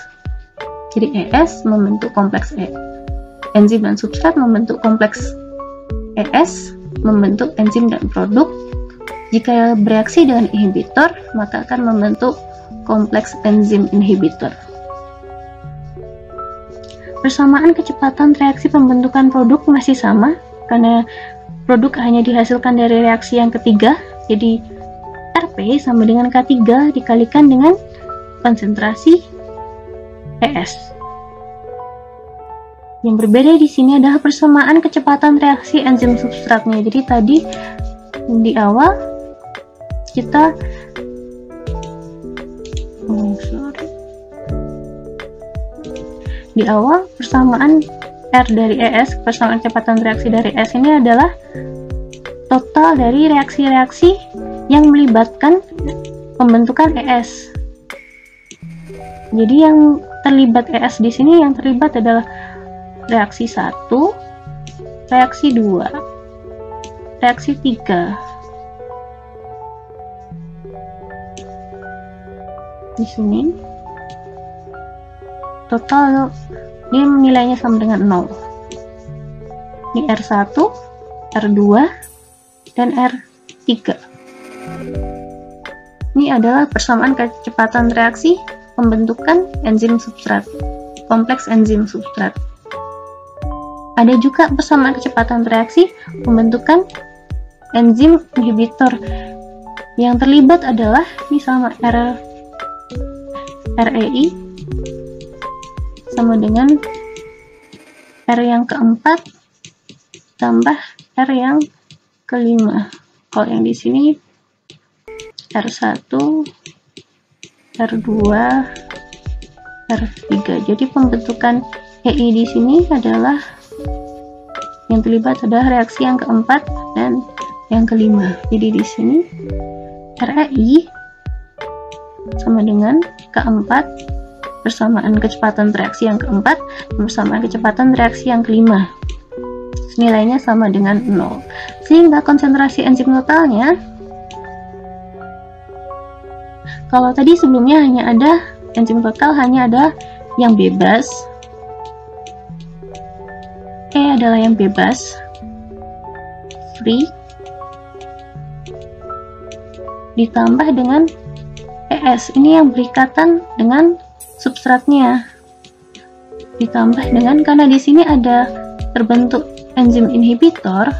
Jadi ES membentuk kompleks E. Enzim dan substrat membentuk kompleks ES, membentuk enzim dan produk. Jika bereaksi dengan inhibitor, maka akan membentuk kompleks enzim inhibitor. Persamaan kecepatan reaksi pembentukan produk masih sama, karena produk hanya dihasilkan dari reaksi yang ketiga. Jadi RP sama dengan K3 dikalikan dengan konsentrasi ES. Yang berbeda di sini adalah persamaan kecepatan reaksi enzim substratnya. Jadi tadi di awal kita di awal persamaan R dari ES, persamaan kecepatan reaksi dari S ini adalah total dari reaksi-reaksi yang melibatkan pembentukan ES. Jadi yang terlibat ES di sini, yang terlibat adalah reaksi 1, reaksi 2, reaksi 3. Di sini total ini nilainya sama dengan 0. Ini R1, R2, dan R3. Ini adalah persamaan kecepatan reaksi pembentukan enzim substrat, kompleks enzim substrat. Ada juga persamaan kecepatan reaksi pembentukan enzim inhibitor. Yang terlibat adalah ini sama REI sama dengan R yang keempat tambah R yang kelima. Kalau yang di sini R1, R2, R3. Jadi pembentukan EI di sini adalah yang terlibat adalah reaksi yang keempat dan yang kelima. Jadi di sini REI sama dengan keempat persamaan kecepatan reaksi yang keempat persamaan kecepatan reaksi yang kelima. Nilainya sama dengan 0. Sehingga konsentrasi enzim totalnya, kalau tadi sebelumnya hanya ada enzim total, hanya ada yang bebas. E adalah yang bebas, free, ditambah dengan ES, ini yang berikatan dengan substratnya, ditambah dengan, karena di sini ada terbentuk enzim inhibitor,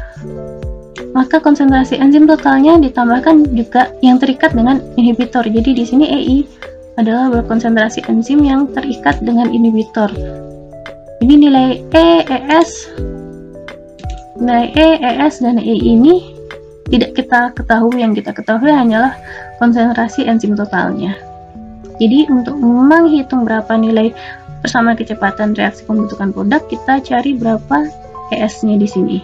maka konsentrasi enzim totalnya ditambahkan juga yang terikat dengan inhibitor. Jadi di sini EI adalah berkonsentrasi enzim yang terikat dengan inhibitor. Ini nilai nilai ES dan EI ini tidak kita ketahui. Yang kita ketahui hanyalah konsentrasi enzim totalnya. Jadi untuk menghitung berapa nilai persamaan kecepatan reaksi pembentukan produk, kita cari berapa ES-nya di sini.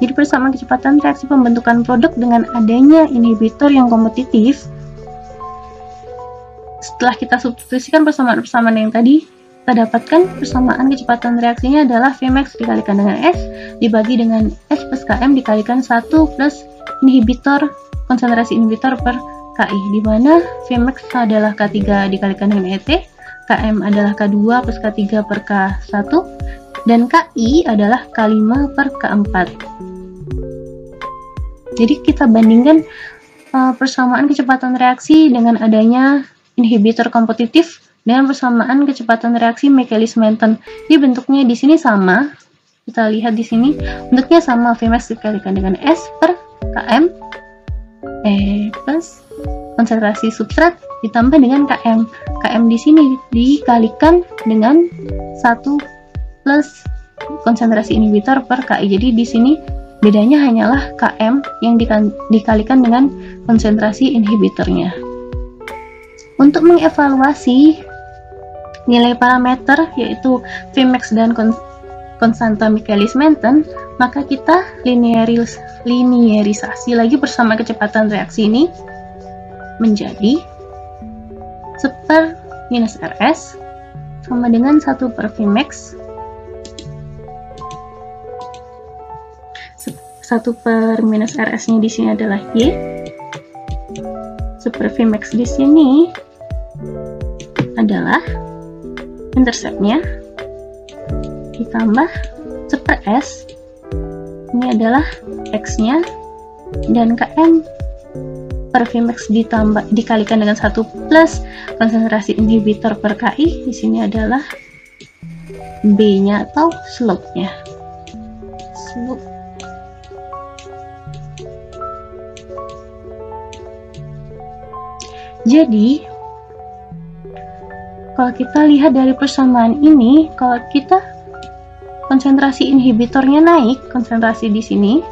Jadi persamaan kecepatan reaksi pembentukan produk dengan adanya inhibitor yang kompetitif, setelah kita substitusikan persamaan-persamaan yang tadi, kita dapatkan persamaan kecepatan reaksinya adalah Vmax dikalikan dengan S dibagi dengan S plus Km dikalikan 1 plus konsentrasi inhibitor per KI, di mana Vmax adalah K3 dikalikan dengan ET, Km adalah K2 plus K3 per K1, dan KI adalah K5 per K4. Jadi kita bandingkan persamaan kecepatan reaksi dengan adanya inhibitor kompetitif dengan persamaan kecepatan reaksi Michaelis-Menten. Jadi bentuknya di sini sama. Kita lihat di sini bentuknya sama, Vmax dikalikan dengan S per Km plus konsentrasi substrat ditambah dengan Km. Km di sini dikalikan dengan 1 plus konsentrasi inhibitor per KI. Jadi di sini bedanya hanyalah Km yang dikalikan dengan konsentrasi inhibitornya. Untuk mengevaluasi nilai parameter yaitu Vmax dan konstanta Michaelis-Menten, maka kita linearisasi lagi bersama kecepatan reaksi ini menjadi 1 per minus Rs sama dengan 1 per Vmax 1 per minus Rs nya di sini adalah Y, 1 per Vmax di sini adalah interceptnya ditambah 1 per S ini adalah X nya, dan Km per Vmax dikalikan dengan 1 plus konsentrasi inhibitor per KI di sini adalah B nya atau slope nya. Jadi kalau kita lihat dari persamaan ini, kalau kita konsentrasi inhibitornya naik, konsentrasi di sini,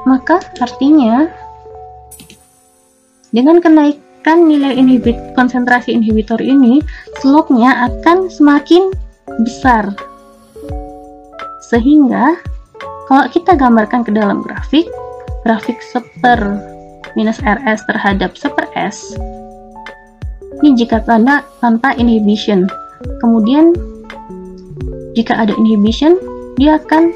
maka artinya dengan kenaikan nilai konsentrasi inhibitor ini, slope-nya akan semakin besar. Sehingga kalau kita gambarkan ke dalam grafik 1 per minus Rs terhadap 1 per S, ini jika tanpa inhibition. Kemudian jika ada inhibition, dia akan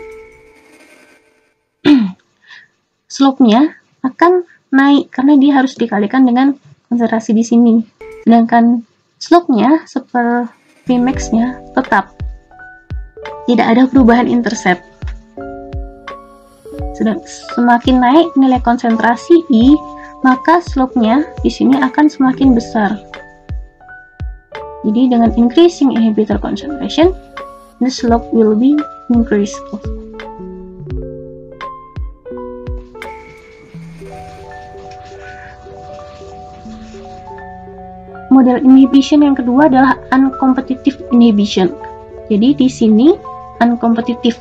slope-nya akan naik karena dia harus dikalikan dengan konsentrasi di sini. Sedangkan slope-nya 1 per Vmax-nya tetap. Tidak ada perubahan intercept. Semakin naik nilai konsentrasi I, maka slope-nya di sini akan semakin besar. Jadi dengan increasing inhibitor concentration, the slope will be increased. Model inhibition yang kedua adalah uncompetitive inhibition. Jadi di sini uncompetitive,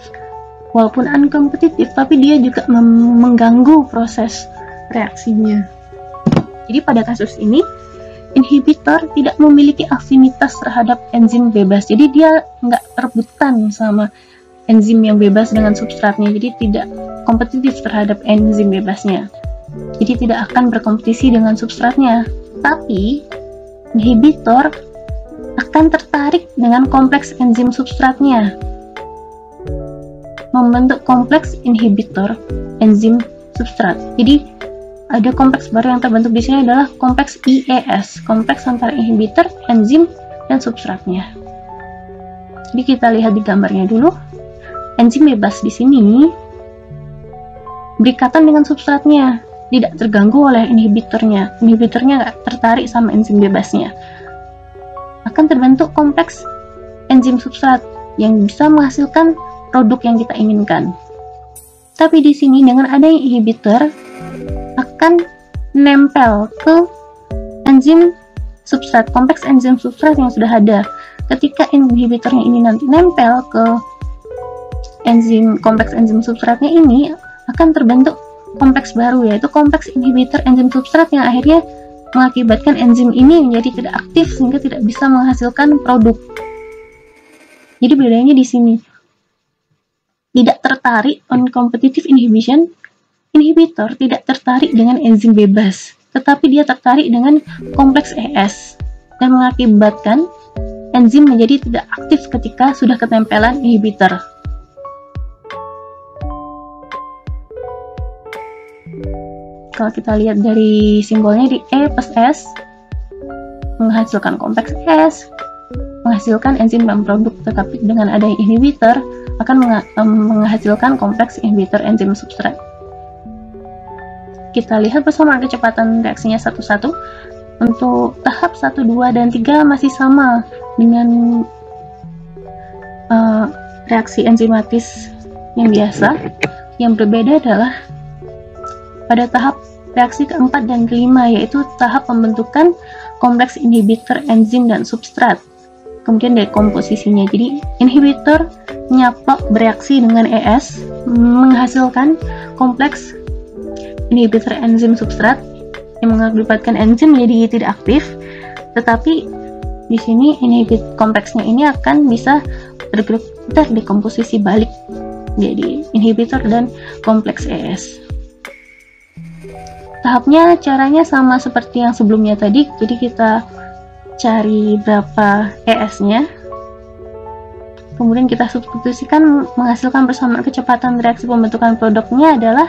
walaupun uncompetitive, tapi dia juga mengganggu proses reaksinya. Jadi pada kasus ini inhibitor tidak memiliki afinitas terhadap enzim bebas. Jadi dia nggak rebutan sama enzim yang bebas dengan substratnya. Jadi tidak kompetitif terhadap enzim bebasnya. Jadi tidak akan berkompetisi dengan substratnya. Tapi inhibitor akan tertarik dengan kompleks enzim substratnya, membentuk kompleks inhibitor enzim substrat. Jadi ada kompleks baru yang terbentuk di sini adalah kompleks IES, kompleks antara inhibitor, enzim, dan substratnya. Jadi kita lihat di gambarnya dulu. Enzim bebas di sini berikatan dengan substratnya, tidak terganggu oleh inhibitornya. Inhibitornya nggak tertarik sama enzim bebasnya. Akan terbentuk kompleks enzim substrat yang bisa menghasilkan produk yang kita inginkan. Tapi di sini dengan adanya inhibitor akan nempel ke enzim substrat, kompleks enzim substrat yang sudah ada. Ketika inhibitornya ini nanti nempel ke kompleks enzim substratnya ini, akan terbentuk kompleks baru, yaitu kompleks inhibitor enzim substrat yang akhirnya mengakibatkan enzim ini menjadi tidak aktif sehingga tidak bisa menghasilkan produk. Jadi bedanya di sini. Tidak tertarik on competitive inhibition, inhibitor tidak tertarik dengan enzim bebas, tetapi dia tertarik dengan kompleks ES dan mengakibatkan enzim menjadi tidak aktif ketika sudah ketempelan inhibitor. Kalau kita lihat dari simbolnya di E plus S, menghasilkan kompleks S, menghasilkan enzim dan produk, tetapi dengan adanya inhibitor akan menghasilkan kompleks inhibitor enzim substrat. Kita lihat persamaan kecepatan reaksinya satu-satu. Untuk tahap 1, 2, dan 3 masih sama dengan reaksi enzimatis yang biasa. Yang berbeda adalah pada tahap reaksi keempat dan kelima, yaitu tahap pembentukan kompleks inhibitor enzim dan substrat. Kemudian dari komposisinya, jadi inhibitor nyaplok bereaksi dengan ES menghasilkan kompleks inhibitor enzim substrat yang mengakibatkan enzim menjadi tidak aktif, tetapi di sini kompleksnya ini akan bisa terdekomposisi balik jadi inhibitor dan kompleks ES. Tahapnya caranya sama seperti yang sebelumnya tadi, jadi kita cari berapa ES-nya, kemudian kita substitusikan, menghasilkan persamaan kecepatan reaksi pembentukan produknya adalah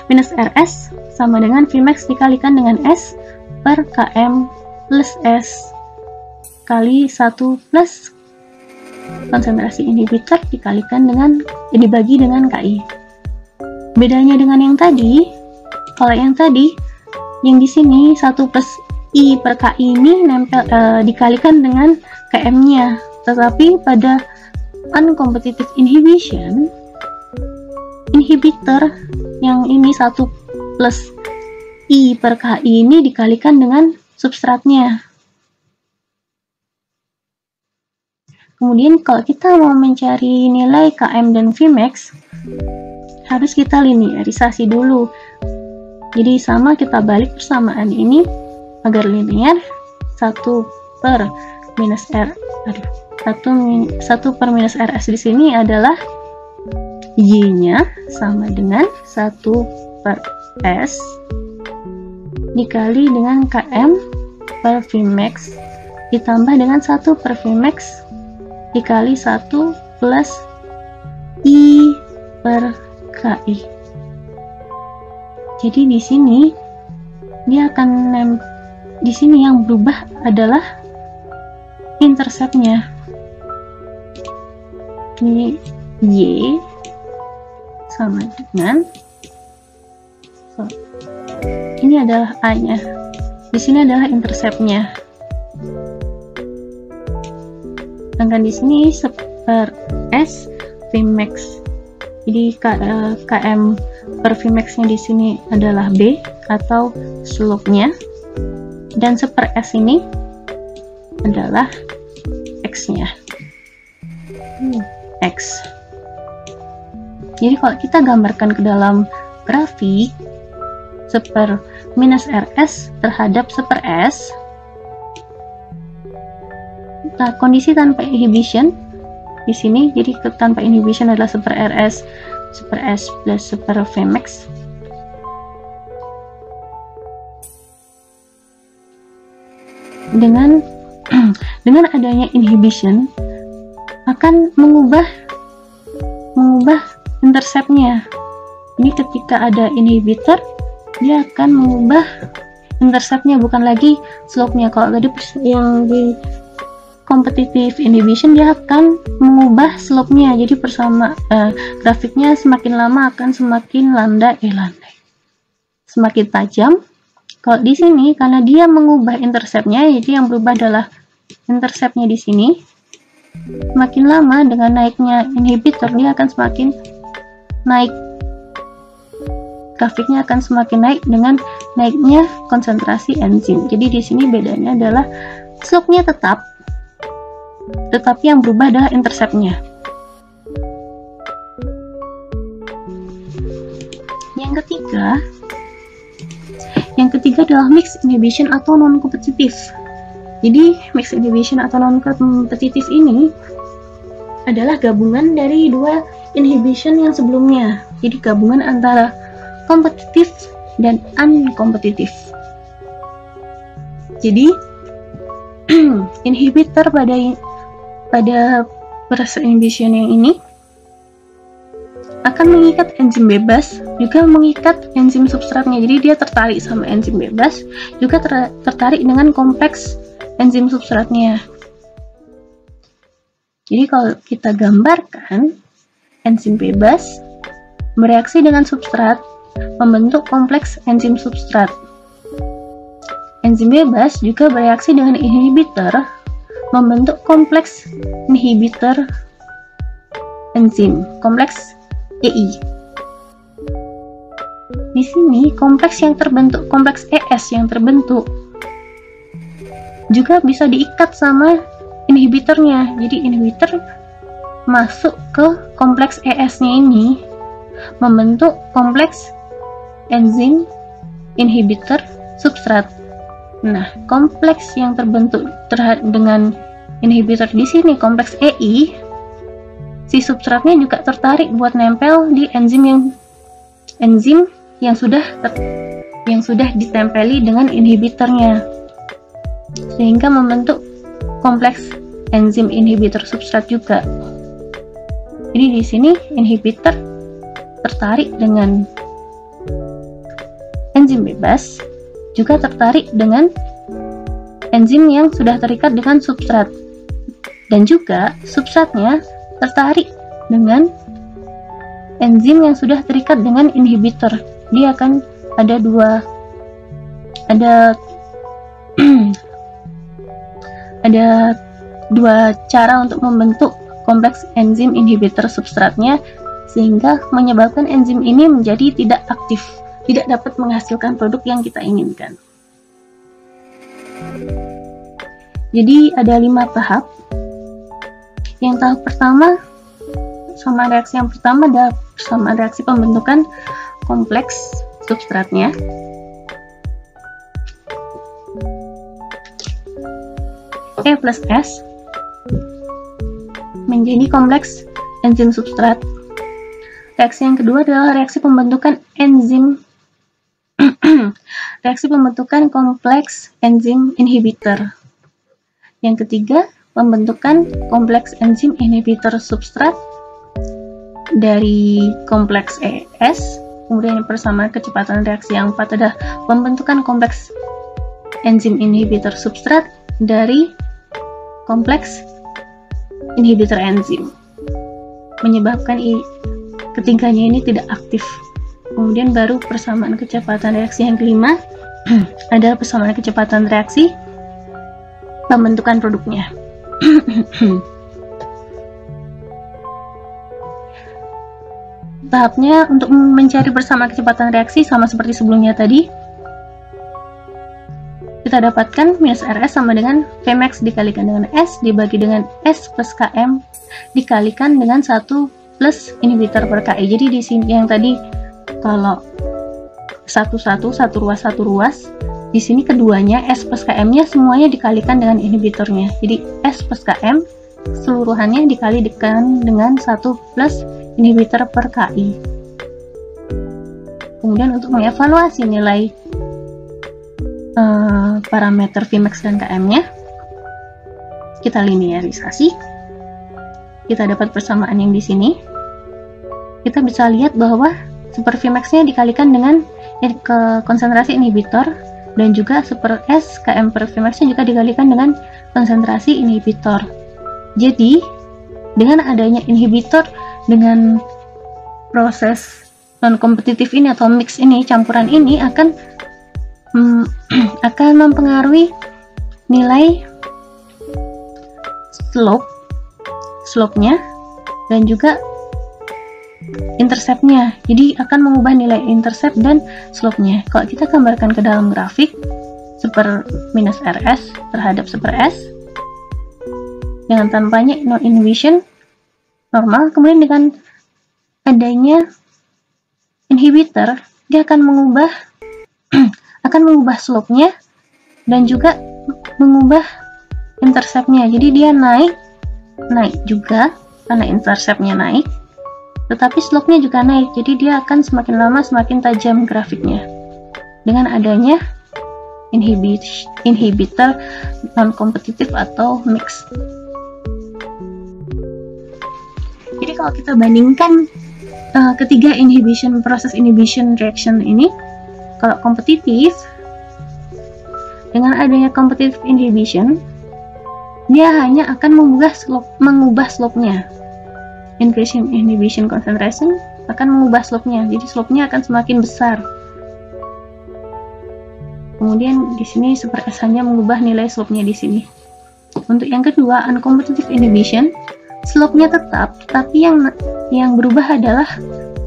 minus RS sama dengan Vmax dikalikan dengan S per Km plus S kali 1 plus konsentrasi inhibitor dikalikan dengan dibagi dengan KI. Bedanya dengan yang tadi, kalau yang tadi yang di sini 1 plus I per KI ini nempel dikalikan dengan Km-nya, tetapi pada uncompetitive inhibition, inhibitor yang ini 1 plus I per KI ini dikalikan dengan substratnya. Kemudian kalau kita mau mencari nilai Km dan Vmax, harus kita linearisasi dulu. Jadi sama, kita balik persamaan ini agar linear. 1 per minus R, 1 per minus RS di sini adalah Y-nya sama dengan 1 per S dikali dengan Km per Vmax ditambah dengan 1 per Vmax dikali 1 plus I per KI. Jadi di sini dia akan di sini yang berubah adalah interceptnya. Ini Y sama dengan ini adalah A-nya, di sini adalah interceptnya, sedangkan di sini per S Vmax. Jadi Km per Vmax-nya di sini adalah B atau slope-nya, dan seper S ini adalah X-nya. X. Jadi kalau kita gambarkan ke dalam grafik, seper minus RS terhadap seper S, nah, kondisi tanpa inhibition di sini, jadi tanpa inhibition adalah seper RS, seper S plus seper Vmax. Dengan adanya inhibition akan mengubah interceptnya. Ini ketika ada inhibitor, dia akan mengubah interceptnya, bukan lagi slope-nya. Kalau tadi yang di competitive inhibition, dia akan mengubah slope-nya. Jadi grafiknya semakin lama akan semakin landai, semakin tajam. Kalau di sini karena dia mengubah interceptnya, jadi yang berubah adalah interceptnya di sini. Semakin lama dengan naiknya inhibitor, dia akan semakin naik. Grafiknya akan semakin naik dengan naiknya konsentrasi enzim. Jadi di sini bedanya adalah slope-nya tetap, tetapi yang berubah adalah interceptnya. Yang ketiga adalah mixed inhibition atau non-kompetitif. Jadi mixed inhibition atau non-kompetitif ini adalah gabungan dari dua inhibition yang sebelumnya. Jadi gabungan antara kompetitif dan unkompetitif. Jadi inhibitor pada proses inhibition yang ini akan mengikat enzim bebas, juga mengikat enzim substratnya. Jadi dia tertarik sama enzim bebas, juga tertarik dengan kompleks enzim substratnya. Jadi kalau kita gambarkan, enzim bebas bereaksi dengan substrat, membentuk kompleks enzim substrat. Enzim bebas juga bereaksi dengan inhibitor, membentuk kompleks inhibitor enzim, kompleks EI. Di sini kompleks yang terbentuk, kompleks ES yang terbentuk juga bisa diikat sama inhibitornya. Jadi inhibitor masuk ke kompleks ES-nya ini, membentuk kompleks enzim inhibitor substrat. Nah, kompleks yang terbentuk dengan inhibitor di sini, kompleks EI, si substratnya juga tertarik buat nempel di enzim yang sudah ditempeli dengan inhibitornya, sehingga membentuk kompleks enzim inhibitor substrat juga. Jadi di sini inhibitor tertarik dengan enzim bebas, juga tertarik dengan enzim yang sudah terikat dengan substrat, dan juga substratnya tertarik dengan enzim yang sudah terikat dengan inhibitor. Dia akan ada dua cara untuk membentuk kompleks enzim inhibitor substratnya, sehingga menyebabkan enzim ini menjadi tidak aktif, tidak dapat menghasilkan produk yang kita inginkan. Jadi ada 5 tahap. Yang tahap pertama, sama reaksi yang pertama adalah sama reaksi pembentukan kompleks substratnya. E plus S menjadi kompleks enzim substrat. Reaksi yang kedua adalah reaksi pembentukan reaksi pembentukan kompleks enzim inhibitor. Yang ketiga, pembentukan kompleks enzim inhibitor substrat dari kompleks ES. Kemudian persamaan kecepatan reaksi yang keempat adalah pembentukan kompleks enzim inhibitor substrat dari kompleks inhibitor enzim, menyebabkan ketiganya ini tidak aktif. Kemudian baru persamaan kecepatan reaksi yang kelima adalah persamaan kecepatan reaksi pembentukan produknya. Tahapnya untuk mencari persamaan kecepatan reaksi sama seperti sebelumnya tadi. Kita dapatkan minus RS sama dengan Vmax dikalikan dengan S dibagi dengan S plus Km dikalikan dengan 1 plus inhibitor per KI. Jadi di sini yang tadi kalau satu ruas, di sini keduanya S plus Km-nya semuanya dikalikan dengan inhibitornya. Jadi S plus Km seluruhannya dikalikan dengan 1 plus inhibitor per KI. Kemudian untuk mengevaluasi nilai parameter Vmax dan Km-nya, kita linearisasi. Kita dapat persamaan yang di sini. Kita bisa lihat bahwa super Vmax-nya dikalikan dengan konsentrasi inhibitor, dan juga super S Km per Vmax-nya juga dikalikan dengan konsentrasi inhibitor. Jadi dengan adanya inhibitor dengan proses non-kompetitif ini atau mix ini, campuran ini akan mempengaruhi nilai slope-nya dan juga intercept-nya. Jadi akan mengubah nilai intercept dan slope-nya. Kalau kita gambarkan ke dalam grafik, super minus RS terhadap super S dengan tanpanya no inhibition normal, kemudian dengan adanya inhibitor dia akan mengubah slope-nya dan juga mengubah intercept-nya. Jadi dia naik juga karena intercept-nya naik, tetapi slope-nya juga naik. Jadi dia akan semakin lama semakin tajam grafiknya dengan adanya inhibitor non-kompetitif atau mix. Jadi kalau kita bandingkan ketiga proses inhibition reaction ini, kalau kompetitif, dengan adanya competitive inhibition, dia hanya akan mengubah slope-nya. Increasing inhibition concentration akan mengubah slope-nya, jadi slope-nya akan semakin besar. Kemudian di sini super S hanya mengubah nilai slope-nya di sini. Untuk yang kedua, uncompetitive inhibition, slope-nya tetap, tapi yang berubah adalah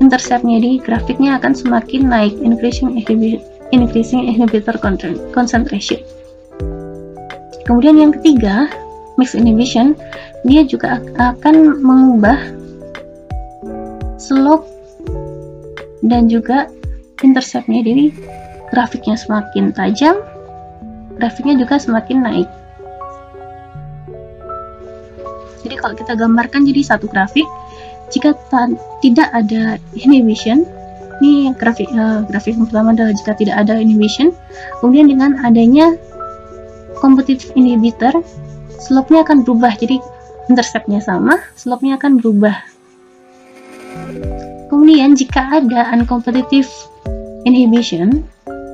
intercept-nya, di grafiknya akan semakin naik, increasing inhibitor concentration. Kemudian yang ketiga, mixed inhibition, dia juga akan mengubah slope dan juga intercept-nya, jadi grafiknya semakin tajam, grafiknya juga semakin naik. Jadi kalau kita gambarkan jadi satu grafik, jika tidak ada inhibition, ini grafik yang pertama adalah jika tidak ada inhibition, kemudian dengan adanya competitive inhibitor, slope-nya akan berubah, jadi intercept-nya sama, slope-nya akan berubah. Kemudian jika ada uncompetitive inhibition,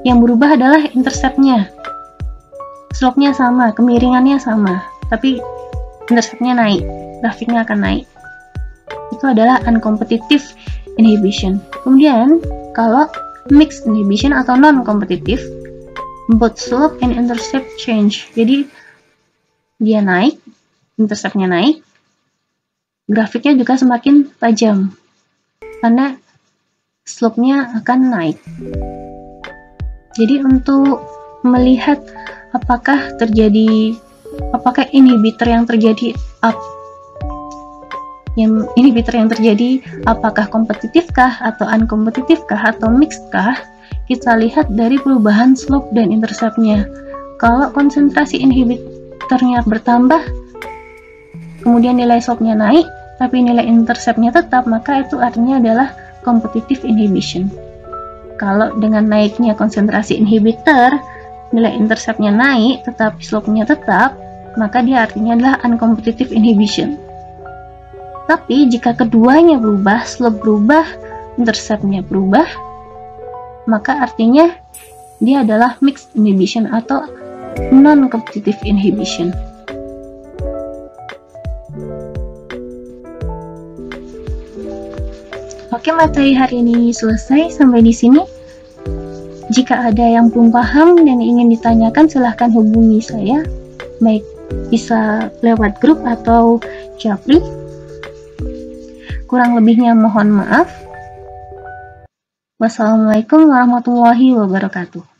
yang berubah adalah intercept-nya, slope-nya sama, kemiringannya sama, tapi intercept-nya naik, grafiknya akan naik. Itu adalah uncompetitive inhibition. Kemudian kalau mixed inhibition atau non-competitive, both slope and intercept change, jadi dia naik, intercept-nya naik, grafiknya juga semakin tajam karena slope-nya akan naik. Jadi untuk melihat apakah inhibitor yang terjadi apakah kompetitifkah atau unkompetitifkah atau mixedkah, kita lihat dari perubahan slope dan intercept-nya. Kalau konsentrasi inhibitornya bertambah, kemudian nilai slope-nya naik, tapi nilai intercept-nya tetap, maka itu artinya adalah competitive inhibition. Kalau dengan naiknya konsentrasi inhibitor, nilai intercept-nya naik, tetapi slope-nya tetap, maka dia artinya adalah uncompetitive inhibition. Tapi jika keduanya berubah, slope berubah, intercept-nya berubah, maka artinya dia adalah mixed inhibition atau non-competitive inhibition. Oke, materi hari ini selesai sampai di sini. Jika ada yang belum paham dan ingin ditanyakan, silahkan hubungi saya, baik bisa lewat grup atau japri. Kurang lebihnya mohon maaf. Wassalamualaikum warahmatullahi wabarakatuh.